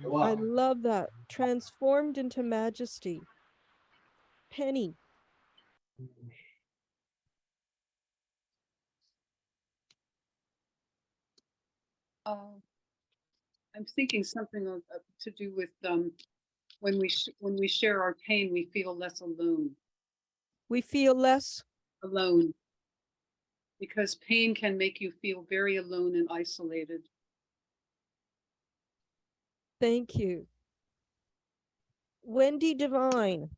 You're I welcome. love that. Transformed into majesty. Penny. I'm thinking something to do with when we share our pain, we feel less alone. We feel less alone because pain can make you feel very alone and isolated. Thank you. Wendy Devine.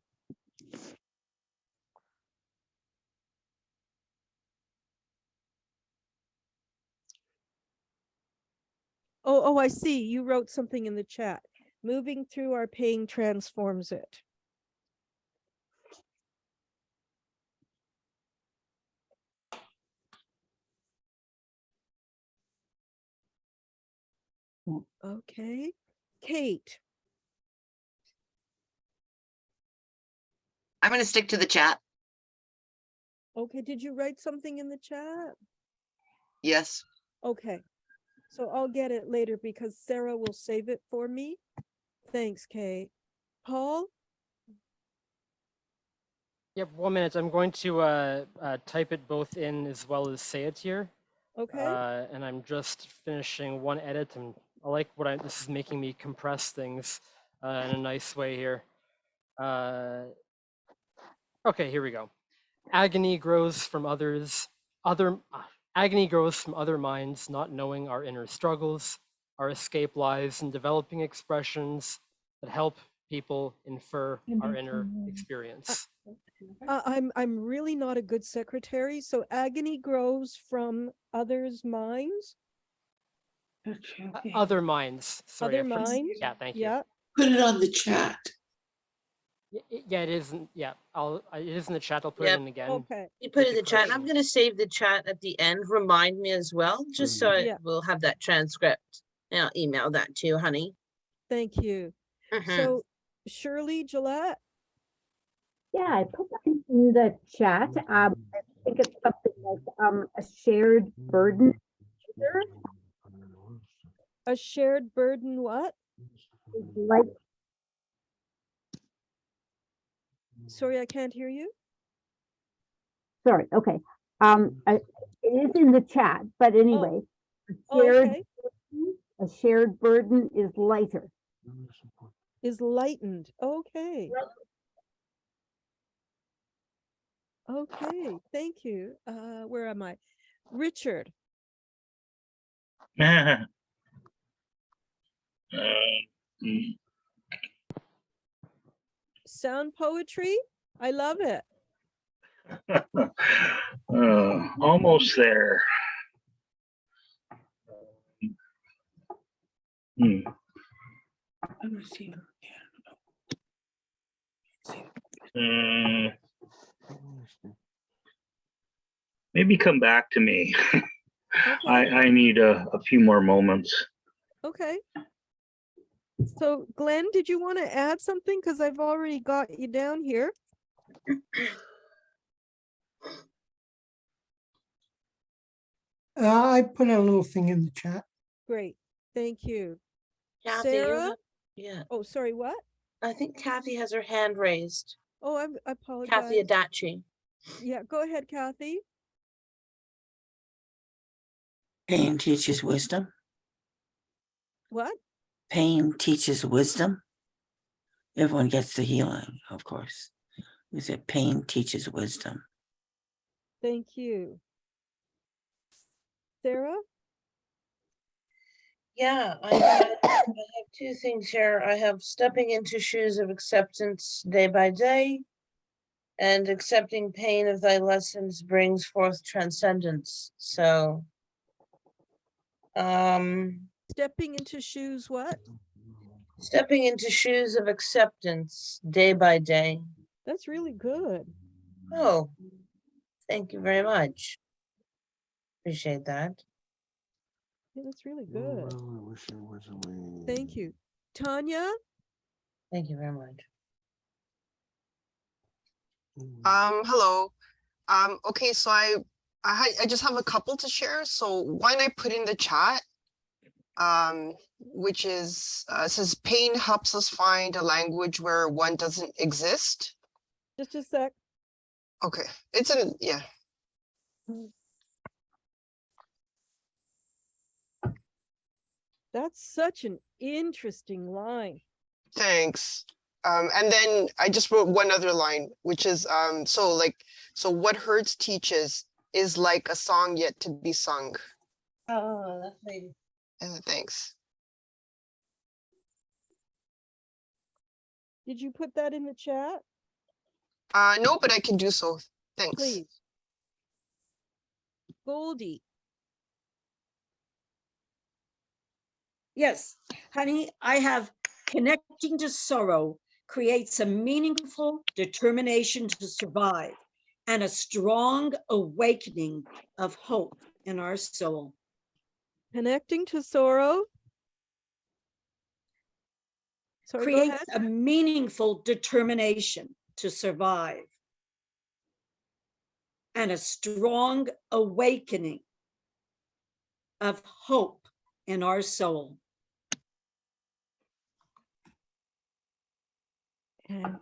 Oh, I see. You wrote something in the chat. Moving through our pain transforms it. Okay. Kate. I'm going to stick to the chat. Okay. Did you write something in the chat? Yes. Okay. So I'll get it later because Sarah will save it for me. Thanks, Kate. Paul? Yep, 1 minute. I'm going to type it both in as well as say it here. Okay. And I'm just finishing one edit, and I like this is making me compress things in a nice way here. Okay, here we go. Agony grows from agony grows from other minds, not knowing our inner struggles. Our escape lies in developing expressions that help people infer our inner experience. I'm really not a good secretary, so agony grows from others' minds. Other minds. Sorry, Other minds. Yeah, thank you. Yeah. Put it on the chat. Yeah, it isn't. Yeah, it is in the chat. I'll put it in again. Okay. You put it in the chat. And I'm going to save the chat at the end. Remind me as well, just so Yeah. we'll have that transcript. And I'll email that to you, honey. Thank you. So Shirley Gillette. Yeah, I put that in the chat. I think it's something like a shared burden. A shared burden what? Like, sorry, I can't hear you. Sorry, okay. It is in the chat, but anyway, a shared burden is lighter. Is lightened. Okay. Okay, thank you. Where am I? Richard. Sound poetry? I love it. Almost there. Maybe come back to me. I need a few more moments. Okay. So Glenn, did you want to add something? Because I've already got you down here. I put a little thing in the chat. Great. Thank you. Kathy, Sarah? Yeah. Oh, sorry, what? I think Kathy has her hand raised. Oh, I apologize. Kathy Adachi. Yeah, go ahead, Kathy. Pain teaches wisdom. What? Pain teaches wisdom. Everyone gets the healing, of course. We said pain teaches wisdom. Thank you. Sarah? Yeah, I have two things here. I have stepping into shoes of acceptance day by day. And accepting pain of thy lessons brings forth transcendence. So, Stepping into shoes, what? stepping into shoes of acceptance day by day. That's really good. Oh, thank you very much. Appreciate that. Yeah, that's really good. Oh, I wish there was a way. Thank you. Tanya? Thank you very much. Hello. Okay, so I just have a couple to share. So one I put in the chat, which is says pain helps us find a language where one doesn't exist. Just a sec. Okay, it's in, yeah. That's such an interesting line. Thanks. And then I just wrote one other line, which is so what Hertz teaches is like a song yet to be sung. Oh, lovely. Thanks. Did you put that in the chat? No, but I can do so. Thanks. Please. Goldie. Yes, honey, I have connecting to sorrow creates a meaningful determination to survive and a strong awakening of hope in our soul. Connecting to sorrow. Sorry, go Creates ahead. a meaningful determination to survive and a strong awakening of hope in our soul.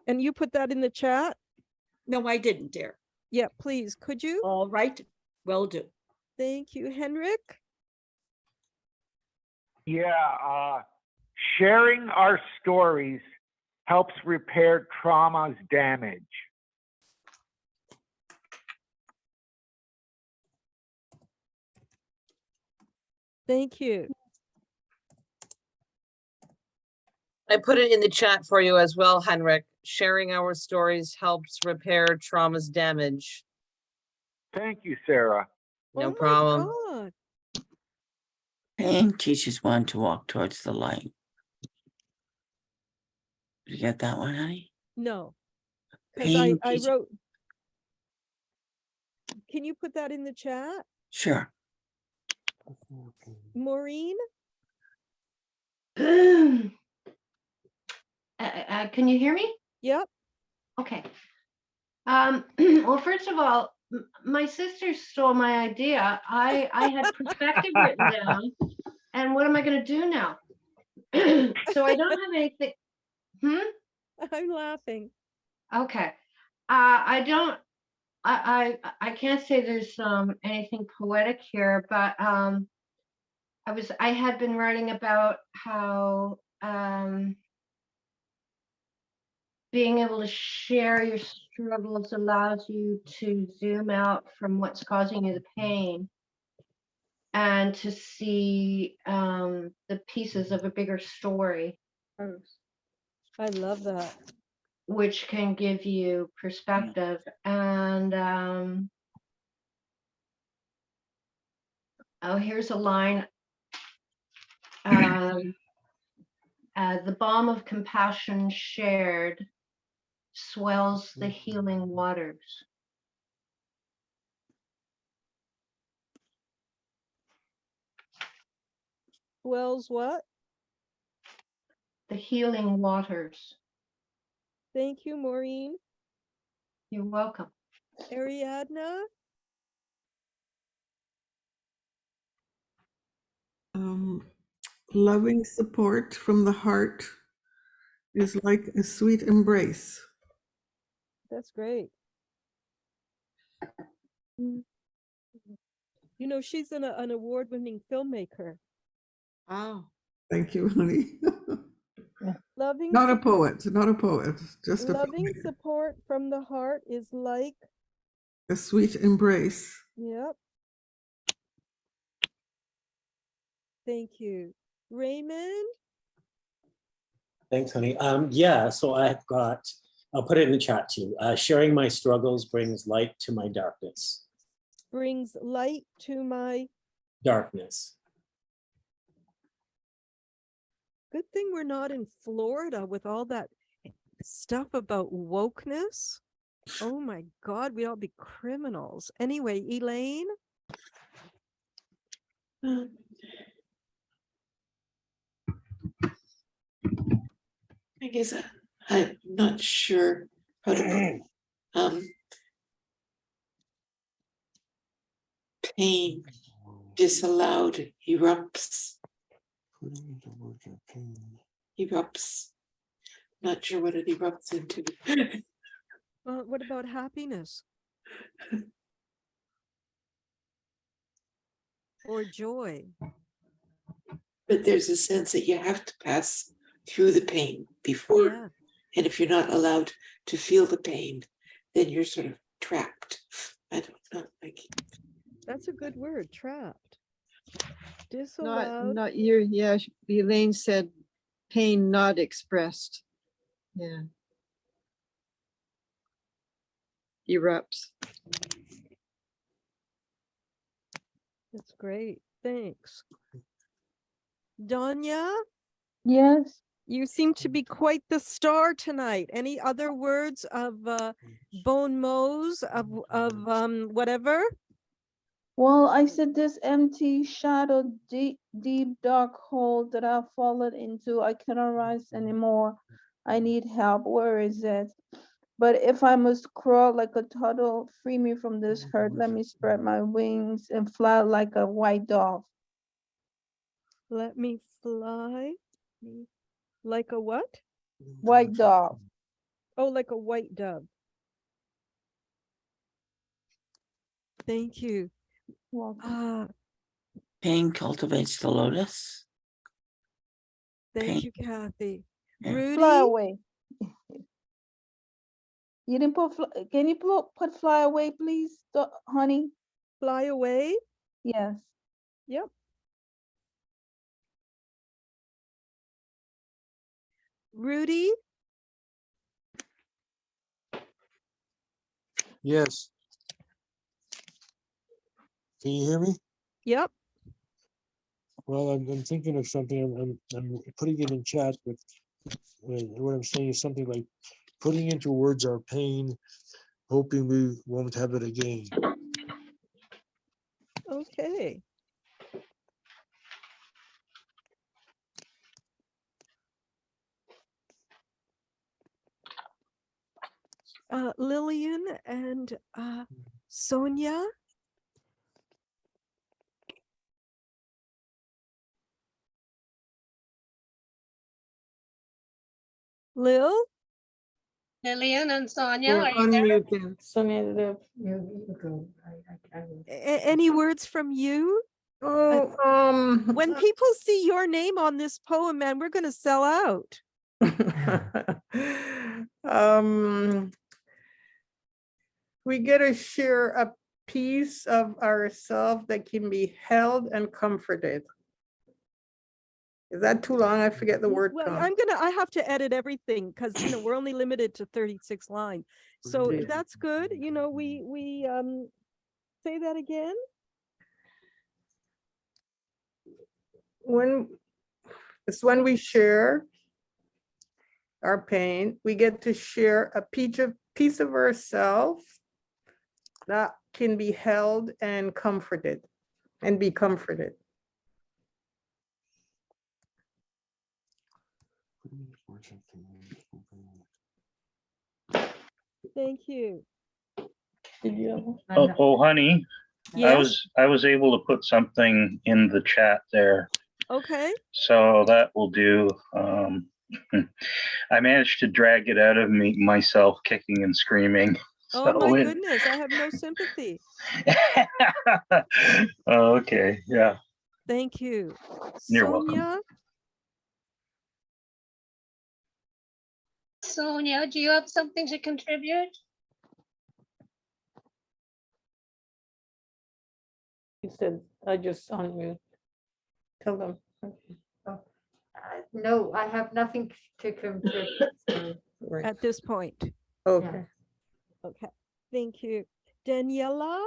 And you put that in the chat? No, I didn't, dear. Yeah, please, could you? All right, will do. Thank you, Henrik. Yeah, sharing our stories helps repair trauma's damage. Thank you. I put it in the chat for you as well, Henrik. Sharing our stories helps repair trauma's damage. Thank you, Sarah. No problem. God. Pain teaches one to walk towards the light. Did you get that one, honey? No. Because Pain I teaches. wrote. Can you put that in the chat? Sure. Maureen? Can you hear me? Yep. Okay. Well, first of all, my sister stole my idea. I had perspective written down, and what am I going to do now? So I don't have anything. I'm laughing. Okay. I don't. I can't say there's anything poetic here, but I had been writing about how being able to share your struggles allows you to zoom out from what's causing you the pain and to see the pieces of a bigger story. I love that. Which can give you perspective. And oh, here's a line. The balm of compassion shared swells the healing waters. Swells what? The healing waters. Thank you, Maureen. You're welcome. Ariadna? Loving support from the heart is like a sweet embrace. That's great. You know, she's an award-winning filmmaker. Oh. Thank you, honey. Loving Not a poet, just a loving filmmaker. support from the heart is like. A sweet embrace. Yep. Thank you. Raymond? Thanks, honey. Yeah, so I've got I'll put it in the chat too. Sharing my struggles brings light to my darkness. Brings light to my Darkness. Good thing we're not in Florida with all that stuff about wokeness. Oh my God, we'd all be criminals. Anyway, Elaine? I guess I'm not sure how to put pain disallowed erupts. Erupts. Not sure what it erupts into. Well, what about happiness? Or joy? But there's a sense that you have to pass through the pain before. Yeah. And if you're not allowed to feel the pain, then you're sort of trapped. I don't know. That's a good word, trapped. Not, Disallowed. not your, yeah, Elaine said pain not expressed. Yeah. Erupts. That's great. Thanks. Danya? Yes. You seem to be quite the star tonight. Any other words of bon mots of whatever? Well, I said this empty shadow, deep dark hole that I've fallen into. I cannot rise anymore. I need help. Where is it? But if I must crawl like a turtle, free me from this hurt. Let me spread my wings and fly like a white dove. Let me fly. Like a what? White dove. Oh, like a white dove. Thank you. Pain cultivates the lotus. Thank you, Kathy. Yeah. Rudy? Fly away. You didn't put, can you put fly away, please, honey? Fly away? Yes. Yep. Rudy? Yes. Can you hear me? Yep. Well, I'm thinking of something. I'm putting it in chat, but what I'm saying is something like putting into words our pain, hoping we won't have it again. Okay. Lillian and Sonia? Lil? Lillian and Sonia, You're are you there? unmuted. Sonia, you go. Any words from you? Oh, when people see your name on this poem, man, we're going to sell out. We get to share a piece of ourselves that can be held and comforted. Is that too long? I forget the word. Well, I have to edit everything because we're only limited to 36 lines. So that's good. We say that again. When we share our pain, we get to share a piece of ourselves that can be held and comforted and be comforted. Thank you. Oh, honey. Yes? I was able to put something in the chat there. Okay. So that will do. I managed to drag it out of myself kicking and screaming. Oh my goodness, I have no sympathy. Okay, yeah. Thank you. You're welcome. Sonia, do you have something to contribute? You said I just unmute. Tell them. No, I have nothing to contribute. At this point. Okay. Okay, thank you. Daniela?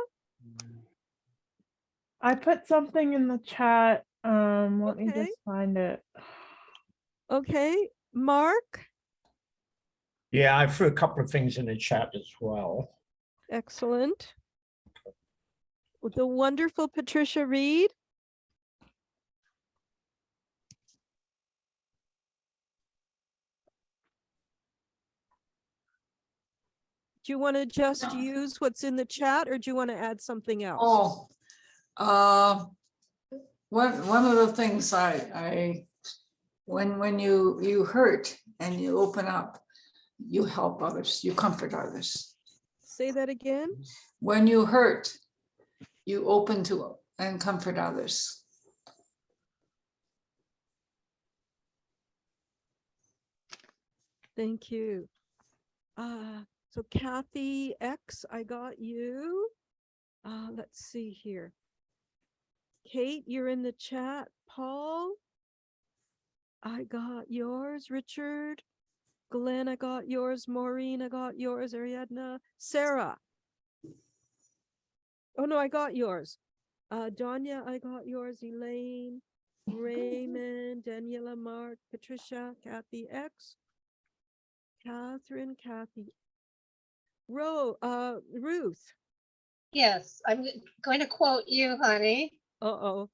I put something in the chat. Let me Okay. just find it. Okay, Mark? Yeah, I threw a couple of things in the chat as well. Excellent. The wonderful Patricia Reed? Do you want to just use what's in the chat or do you want to add something else? One of the things when you hurt and you open up, you help others, you comfort others. Say that again. When you hurt, you open to and comfort others. Thank you. So Kathy X, I got you. Let's see here. Kate, you're in the chat. Paul, I got yours. Richard, Glenn, I got yours. Maureen, I got yours. Ariadna, Sarah. Oh no, I got yours. Danya, I got yours. Elaine, Raymond, Daniela, Mark, Patricia, Kathy X, Catherine, Kathy, Ruth. Yes, I'm going to quote you, honey. Uh-oh.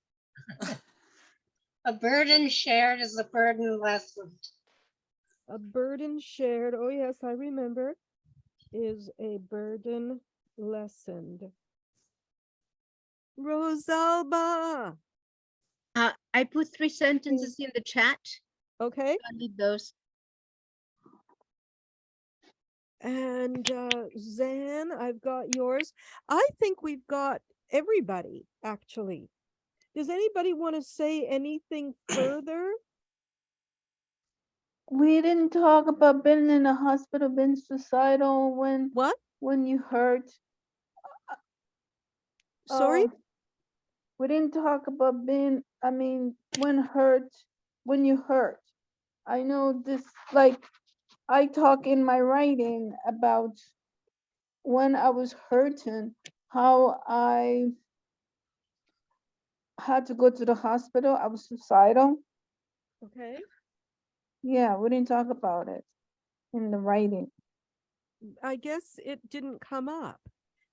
A burden shared is a burden lessened. A burden shared, oh yes, I remember, is a burden lessened. Rosalba. I put 3 sentences in the chat. Okay. I need those. And Zan, I've got yours. I think we've got everybody, actually. Does anybody want to say anything further? We didn't talk about being in the hospital, being suicidal when you hurt. Sorry? We didn't talk about when you hurt. I know this, like, I talk in my writing about when I was hurting, how I had to go to the hospital. I was suicidal. Okay. Yeah, we didn't talk about it in the writing. I guess it didn't come up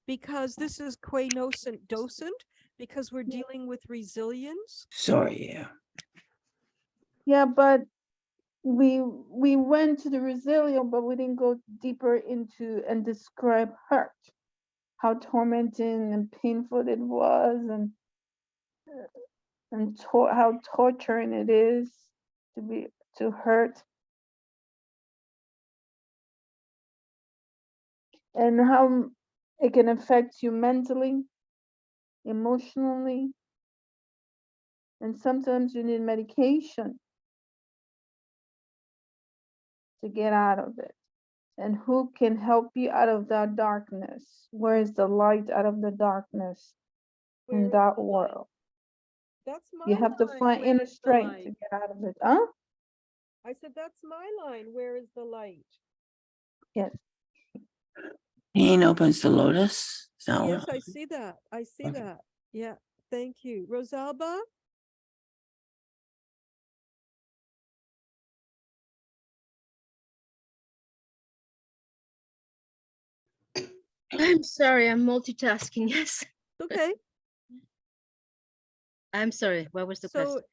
because this is quiescent docent, because we're dealing with resilience. Sorry, yeah. Yeah, but we went to the resilience, but we didn't go deeper into and describe hurt, how tormenting and painful it was, and how torturing it is to hurt, and how it can affect you mentally, emotionally, and sometimes you need medication to get out of it. And who can help you out of that darkness? Where is the light out of the darkness in that world? That's my You have to line. find Where inner is the strength light? to get out of it. Huh? I said, that's my line. Where is the light? Yes. Pain opens the lotus. Is that Yes, one? I see that. I see Okay. that. Yeah, thank you. Rosalba? I'm sorry, I'm multitasking. Yes. Okay. I'm sorry. What was the So question?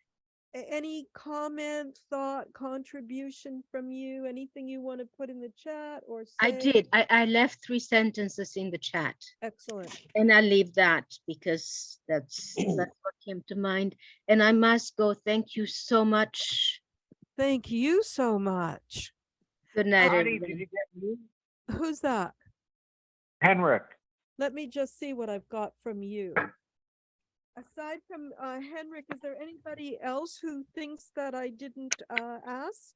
any comment, thought, contribution from you? Anything you want to put in the chat or say? I did. I left 3 sentences in the chat. Excellent. And I leave that because that's what came to mind. And I must go. Thank you so much. Thank you so much. Good night, Honey, everybody. did you get me? Who's that? Henrik. Let me just see what I've got from you. Aside from Henrik, is there anybody else who thinks that I didn't ask?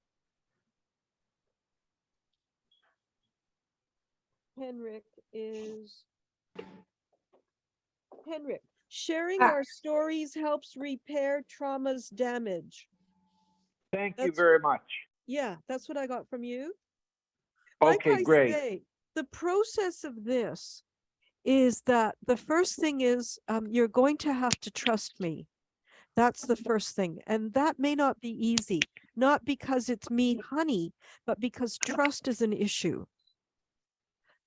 Henrik, sharing our stories helps repair trauma's damage. Thank you very much. Yeah, that's what I got from you. Like Okay, I great. say, the process of this is that the first thing is you're going to have to trust me. That's the first thing. And that may not be easy, not because it's me, honey, but because trust is an issue.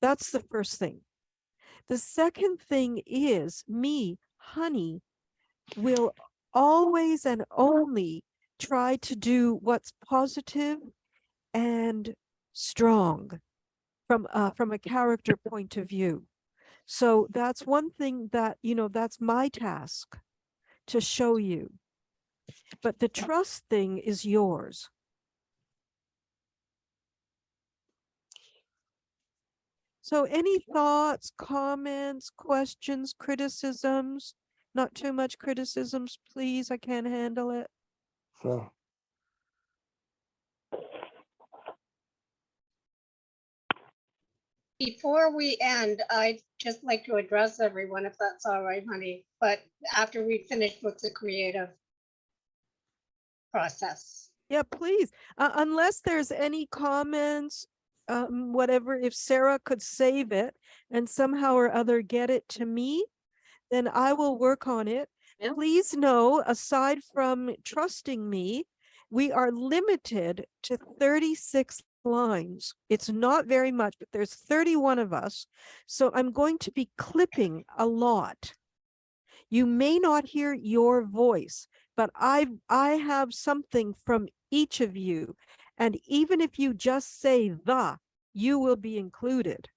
That's the first thing. The second thing is me, honey, will always and only try to do what's positive and strong from a character point of view. So that's one thing that, that's my task to show you. But the trust thing is yours. So any thoughts, comments, questions, criticisms? Not too much criticisms, please. I can't handle it. So, Before we end, I'd just like to address everyone, if that's all right, honey, but after we finish with the creative process. Yeah, please. Unless there's any comments, whatever, if Sarah could save it and somehow or other get it to me, then I will work on it. Yeah. Please know, aside from trusting me, we are limited to 36 lines. It's not very much, but there's 31 of us. So I'm going to be clipping a lot. You may not hear your voice, but I have something from each of you. And even if you just say the, you will be included.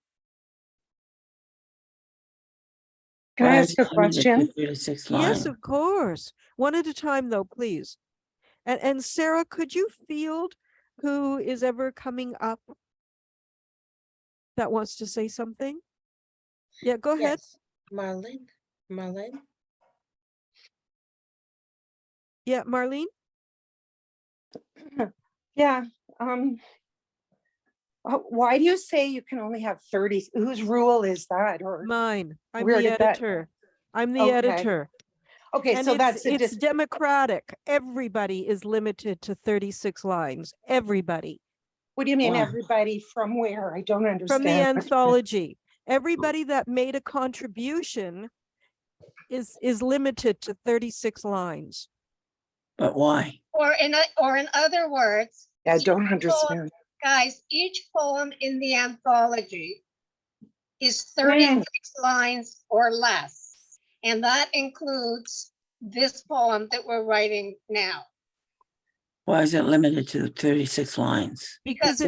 Can I ask a question? 36 Yes, lines. of course. One at a time though, please. And Sarah, could you field who is ever coming up that wants to say something? Yeah, go ahead. Yes. Marlene. Yeah, Marlene? Yeah, why do you say you can only have 30? Whose rule is that? Or Mine. I'm where the did that- editor. I'm the Okay. editor. Okay, And so that's a it's democratic. Everybody is limited to 36 lines. Everybody. What do you mean, Wow. everybody from where? I don't understand. From the anthology. Everybody that made a contribution is limited to 36 lines. But why? Or in other words. I don't each poem- understand. Guys, each poem in the anthology is 36 lines or less. And that includes this poem that we're writing now. Why is it limited to 36 lines? Because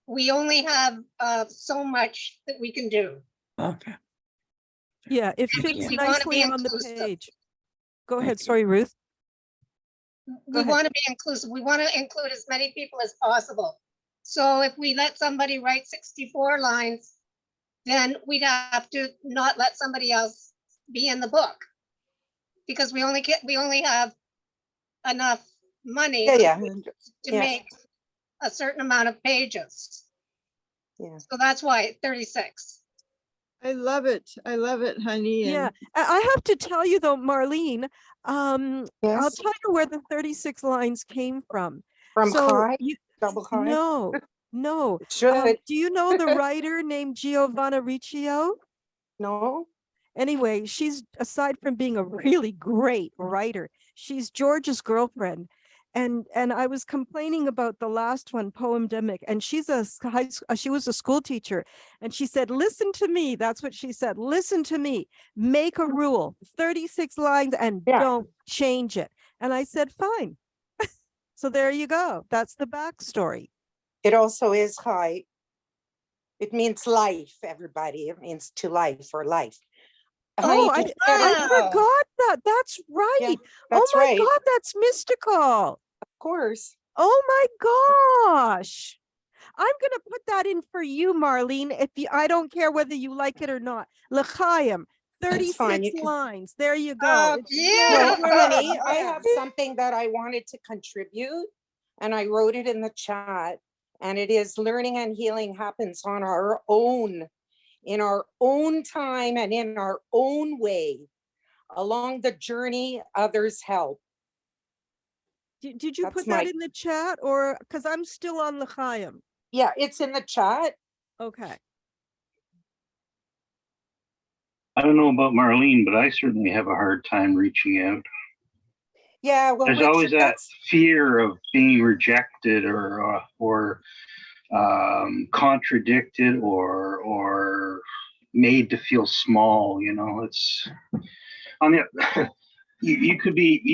we only have so much that we can do. Okay. Yeah, it And fits we wanna be nicely on the inclusive. page. Go ahead. Sorry, Ruth. We ahead. want to be inclusive. We want to include as many people as possible. So if we let somebody write 64 lines, then we'd have to not let somebody else be in the book. Because we only have enough money to make a certain amount of pages. Yeah. So that's why 36. I love it. I love it, honey. Yeah, And I have to tell you though, Marlene, I'll Yes. tell you where the 36 lines came from. From So high, you- double high? No, no. It should. Do you know the writer named Giovanna Riccio? No. Anyway, she's, aside from being a really great writer, she's George's girlfriend. And I was complaining about the last one, Poemdemic, and she was a school teacher, and she said, listen to me. That's what she said. Listen to me. Make a rule, 36 lines, and don't change it. And I said, fine. So there you go. That's the backstory. It also is high. It means life, everybody. It means to life or life. Oh, Honey, I forgot that. That's right. Yeah, Oh that's my right. God, that's mystical. Of course. Oh my gosh. I'm going to put that in for you, Marlene, I don't care whether you like it or not. L'chaim, That's fine, 36 you can- lines. There you go. Oh, It's yeah. No, honey, I have something that I wanted to contribute, and I wrote it in the chat. And it is learning and healing happens on our own, in our own time and in our own way. Along the journey, others help. Did you That's put my- that in the chat, or because I'm still on l'chaim? Yeah, it's in the chat. Okay. I don't know about Marlene, but I certainly have a hard time reaching out. Yeah, well, There's always Richard, that that's, fear of being rejected or contradicted or made to feel small. You know, it's on the you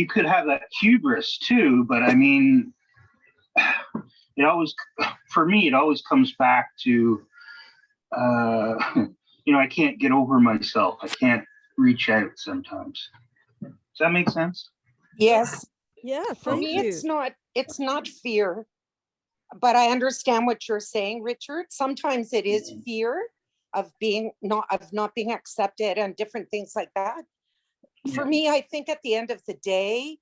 could have that hubris too, but I mean, it always, for me, it always comes back to you know, I can't get over myself. I can't reach out sometimes. Does that make sense? yes. Yeah, For thank me, you. it's not fear, but I understand what you're saying, Richard. Sometimes it is fear of not being accepted and different things like that. For me, I think at the end of the day,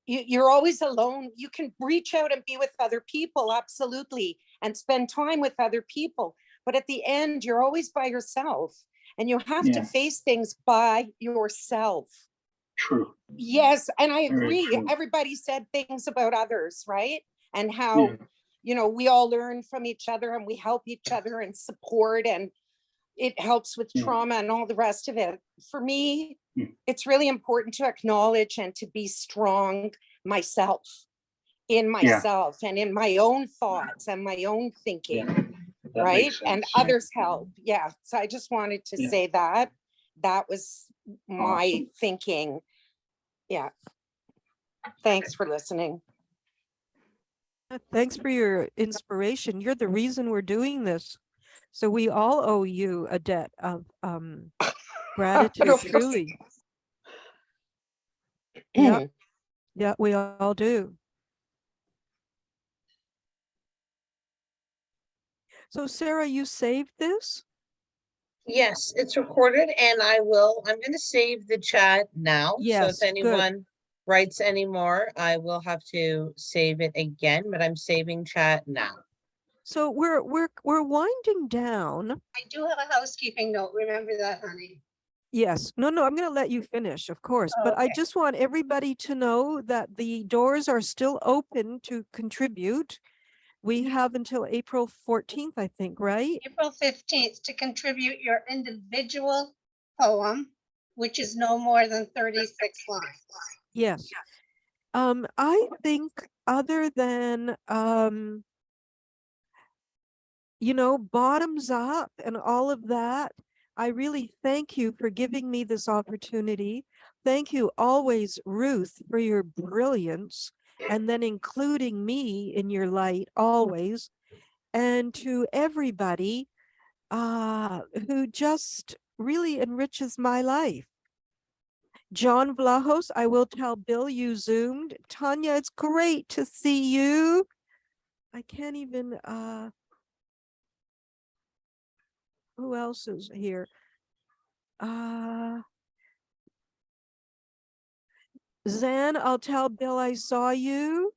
you're always alone. You can reach out and be with other people, absolutely, and spend time with other people. But at the end, you're always by yourself, and you have to face things by yourself. True. Yes, and I Very agree. true. Everybody said things about others, right? And how, you know, we all learn from each other and we help each other and support, and it helps with trauma and all the rest of it. For me, it's really important to acknowledge and to be strong myself, in myself and in my own thoughts and my own thinking, That right? makes And sense. others help. Yeah. So I just wanted to say that was my thinking. Yeah. Thanks for listening. Thanks for your inspiration. You're the reason we're doing this. So we all owe you a debt of gratitude, truly. Yeah, yeah, we all do. So Sarah, you saved this? Yes, it's recorded and I'm going to save the chat now. So Yes, if good. anyone writes any more, I will have to save it again, but I'm saving chat now. So we're winding down. I do have a housekeeping note. Remember that, honey. Yes, no, I'm going to let you finish, of course, but I just want everybody to know that the doors are still open to contribute. We have until April 14th, I think, right? April 15th to contribute your individual poem, which is no more than 36 lines. Yes. I think other than, you know, bottoms up and all of that, I really thank you for giving me this opportunity. Thank you always, Ruth, for your brilliance and then including me in your light always. And to everybody who just really enriches my life. John Vlahos, I will tell Bill you zoomed. Tanya, it's great to see you. I can't even, who else is here? Zan, I'll tell Bill I saw you.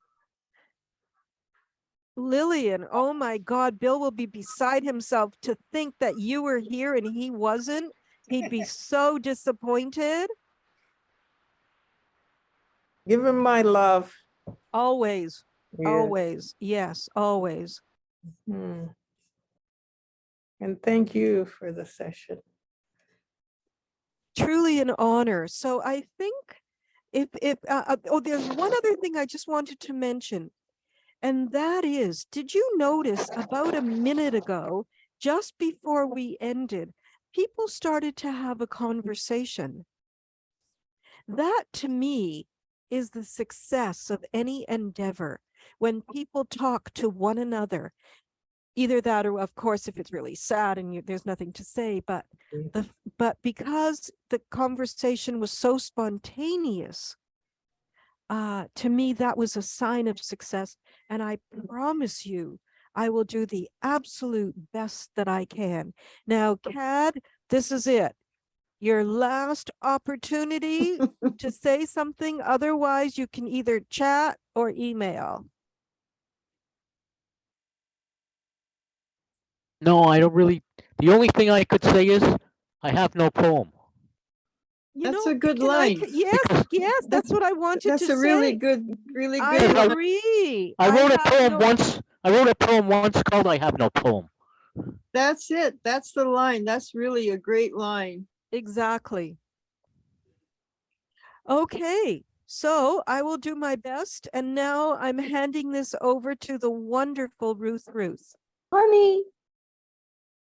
Lillian, oh my God, Bill will be beside himself to think that you were here and he wasn't. He'd be so disappointed. Give him my love. Always, Yeah. always, yes, always. And thank you for the session. Truly an honor. So I think there's one other thing I just wanted to mention. And that is, did you notice about a minute ago, just before we ended, people started to have a conversation? That to me is the success of any endeavor, when people talk to one another. Either that, or of course, if it's really sad and there's nothing to say, but because the conversation was so spontaneous, to me, that was a sign of success. And I promise you, I will do the absolute best that I can. Now, Cad, this is it. Your last opportunity to say something. Otherwise, you can either chat or email. No, I don't really. The only thing I could say is I have no poem. That's a good line. Yes, that's what I wanted to say. That's a really good I agree. wrote a poem once I wrote a poem once called I Have No Poem. That's it. That's the line. That's really a great line. Exactly. Okay, so I will do my best. And now I'm handing this over to the wonderful Ruth. Honey.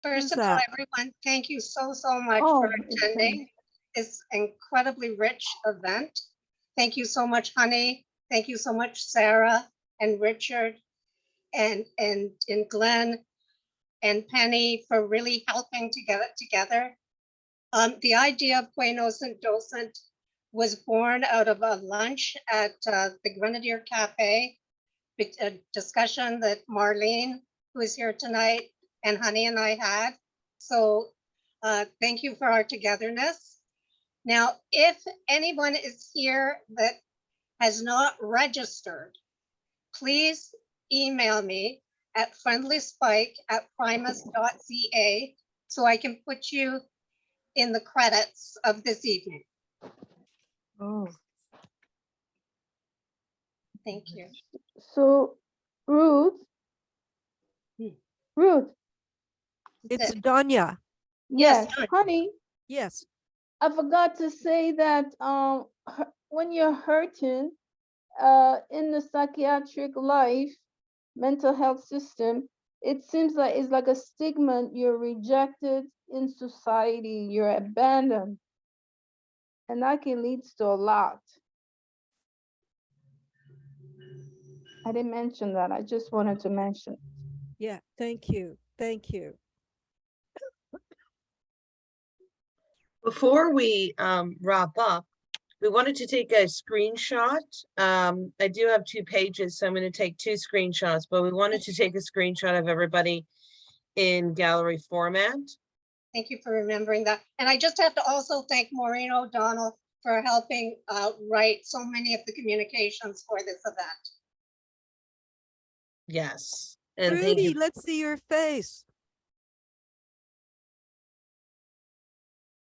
First Who's of all, that? everyone, thank you so much Oh, for it's attending this incredibly rich event. Thank you so much, Honey. Thank you so much, Sarah and Richard and Glenn and Penny for really helping to get it together. The idea of Buenos and Docent was born out of a lunch at the Grenadier Cafe, a discussion that Marlene, who is here tonight, and Honey and I had. So thank you for our togetherness. Now, if anyone is here that has not registered, please email me at friendlyspike@primus.ca so I can put you in the credits of this evening. Oh. Thank you. So Ruth, Ruth, It's Danya. yes, Yes, honey, Yes. I forgot to say that when you're hurting in the psychiatric life, mental health system, it seems like it's like a stigma. You're rejected in society, you're abandoned, and that can lead to a lot. I didn't mention that. I just wanted to mention. Yeah, thank you. Thank you. Before we wrap up, we wanted to take a screenshot. I do have 2 pages, so I'm going to take 2 screenshots, but we wanted to take a screenshot of everybody in gallery format. Thank you for remembering that. And I just have to also thank Maureen O'Donnell for helping write so many of the communications for this event. Yes, and thank Rudy, you. let's see your face.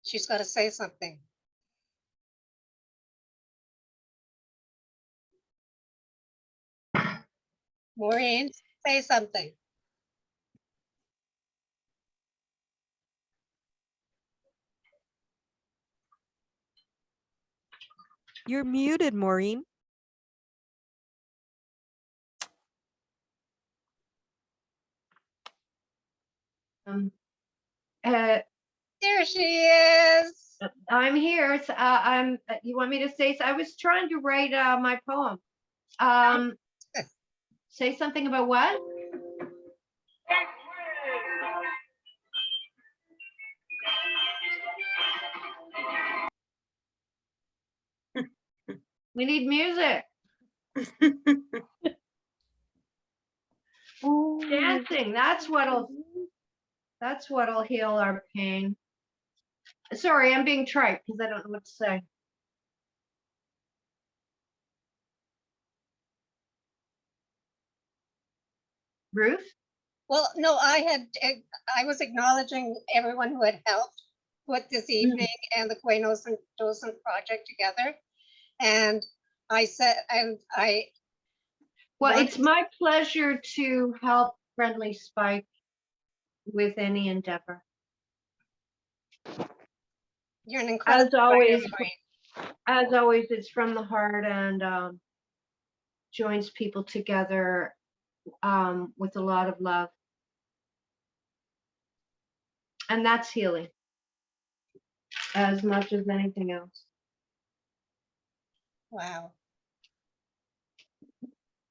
She's got to say something. Maureen, say something. You're muted, Maureen. There she is. I'm here. You want me to say, I was trying to write my poem. Say something about what? We need music. Dancing, that's what'll heal our pain. Sorry, I'm being trite because I don't know what to say. Ruth? Well, no, I was acknowledging everyone who had helped put this evening and the Buenos and Docent project together. And I said, Well, it's my pleasure to help Friendly Spike with any endeavor. You're an incredible as always, it's from the heart and joins people together with a lot of love. And that's healing as much as anything else. Wow.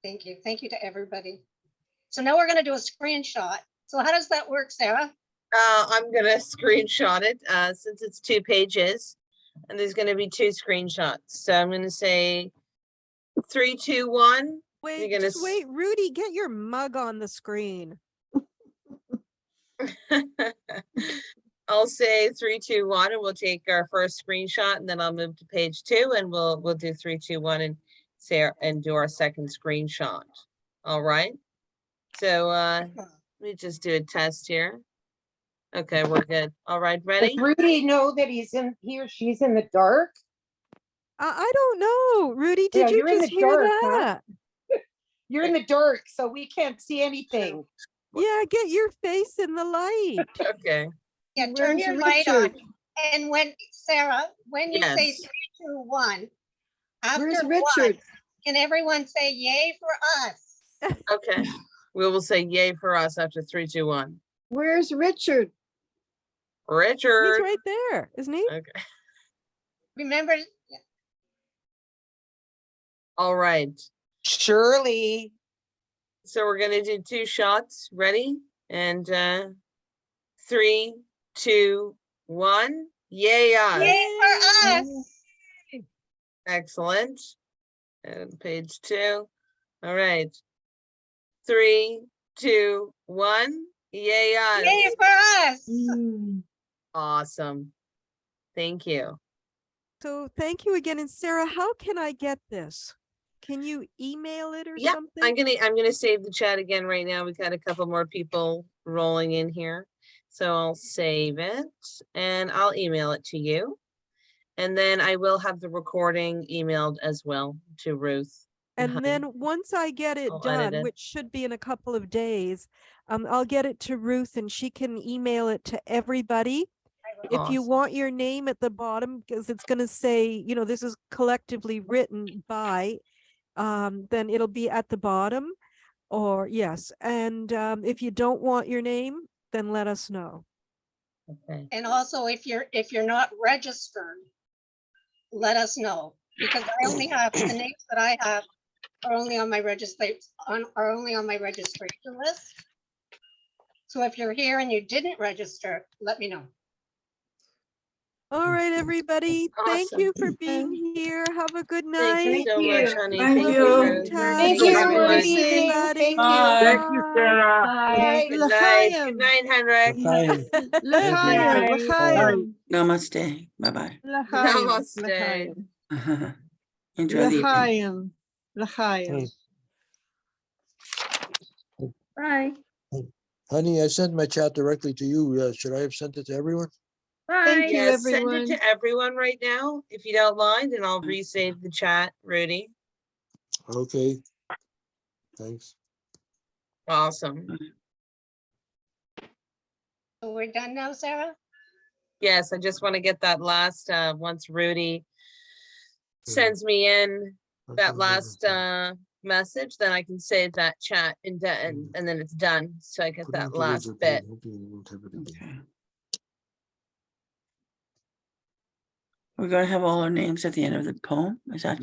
Thank you. Thank you to everybody. So now we're going to do a screenshot. So how does that work, Sarah? I'm going to screenshot it since it's 2 pages and there's going to be 2 screenshots. So I'm going to say 3, 2, 1. Wait, You're gonna just wait, Rudy, get your mug on the screen. I'll say 3, 2, 1, and we'll take our first screenshot, and then I'll move to page 2, and we'll do 3, 2, 1, and Sarah and do our second screenshot. All right. So let me just do a test here. Okay, we're good. All right, ready? Does Rudy know that he or she's in the dark? I don't know, Rudy. Did Yeah, you you're in just the hear dark, huh? that? You're in the dark, so we can't see anything. Yeah, get your face in the light. Okay. Yeah, turn Where's your light on. Richard? And when, Sarah, when you say Yes. 3, 2, 1, after Where's 1, Richard? can everyone say yay for us? Okay. We will say yay for us after 3, 2, 1. Where's Richard? He's Richard. right there, isn't he? Okay. Remember, All right. Shirley. So we're gonna do 2 shots. Ready? And 3, 2, 1. Yay us. yay for us. Excellent. And page 2. All right. 3, 2, 1. Yay us. Yay for us. Awesome. Thank you. So thank you again. And Sarah, how can I get this? Can you email it or Yeah, something? I'm gonna save the chat again right now. We've got a couple more people rolling in here. So I'll save it and I'll email it to you. And then I will have the recording emailed as well to Ruth. And then once I get it I'll edit done, it. which should be in a couple of days, I'll get it to Ruth and she can email it to everybody. If you Awesome. want your name at the bottom, because it's going to say, you know, this is collectively written by, then it'll be at the bottom. Or yes, and if you don't want your name, then let us know. Okay. And also, if you're not registered, let us know, because I only have, the names that I have are only on my registration list. So if you're here and you didn't register, let me know. All right, everybody. Thank Awesome. you for being here. Have a good night. Thank you so much, honey. Thank Thank you. Ruth. Thank you, you, everyone. good evening. everybody. Thank you. Thank you, Sarah. Bye. Good night. Good night, Henrik. L'chaim. L'chaim, l'chaim, Namaste. Bye-bye. l'chaim, Namaste. l'chaim, Enjoy the evening. l'chaim, l'chaim. Bye. Honey, I sent my chat directly to you. Should I have sent it to everyone? Thank you, Yes, send it everyone. to everyone right now, if you don't mind, and I'll resave the chat, Rudy. Okay. Thanks. Awesome. So we're done now, Sarah? Yes, I just want to get that last, once Rudy sends me in that last message, then I can save that chat and then it's done. So I get that last bit. Okay. We're gonna have all our names at the end of the poem. Is that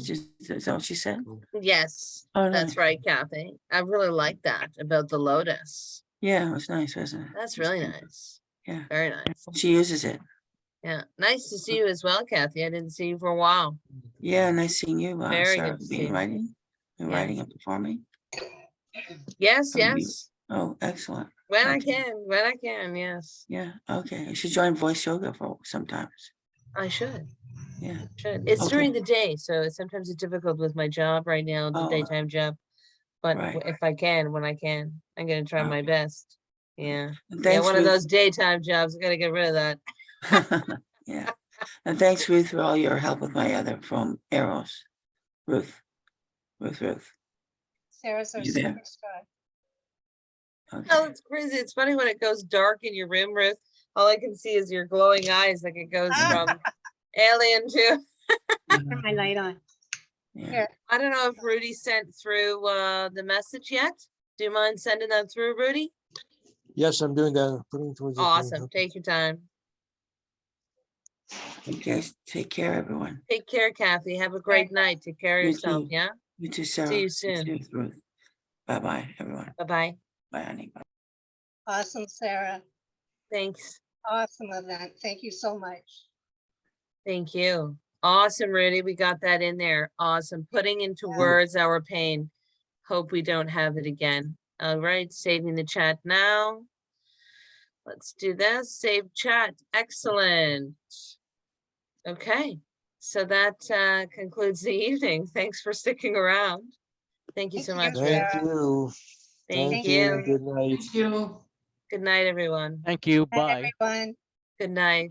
what she said? Yes, Oh, that's nice. right, Kathy. I really like that about the lotus. Yeah, it was nice, wasn't it? That's really nice. Yeah. Very nice. She uses it. Yeah, nice to see you as well, Kathy. I didn't see you for a while. Yeah, nice seeing you. Very Sarah, good to see being you. writing, and Yeah. writing and performing. Yes, From you. yes. Oh, excellent. When I Okay. can, yes. Yeah, okay. You should join voice yoga for sometimes. I should. Yeah. Should. It's Okay. during the day, so sometimes it's difficult with my job right now, the Oh. daytime job. But Right. if I can, when I can, I'm gonna try my best. Yeah. And Yeah, thanks, one of Ruth. those daytime jobs. I gotta get rid of that. Yeah. And thanks, Ruth, for all your help with my other from Arrows. Ruth. Sarah's our You there? superstar. Oh, it's crazy. It's funny when it goes dark in your room, Ruth. All I can see is your glowing eyes, like it goes from Alien to. Turn my light on. Yeah. I don't know if Rudy sent through the message yet. Do you mind sending that through, Rudy? Yes, I'm doing that. I'm putting towards the thing. Awesome. Take your time. Okay, take care, everyone. Take care, Kathy. Have a great night. Take care of You yourself. too. Yeah. You too, Sarah. See you soon. too, Ruth. Bye-bye, everyone. Bye-bye. Bye, honey. Bye. Awesome, Sarah. Thanks. Awesome event. Thank you so much. Thank you. Awesome, Rudy. We got that in there. Awesome. Putting into words our pain. Hope we don't have it again. All right. Saving the chat now. Let's do this. Save chat. Excellent. Okay. So that concludes the evening. Thanks for sticking around. Thank you so much, Ruth. Thank you. Thank you. Good night. Thank you. Good night, everyone. Thank you. Bye, Bye. everyone. Good night.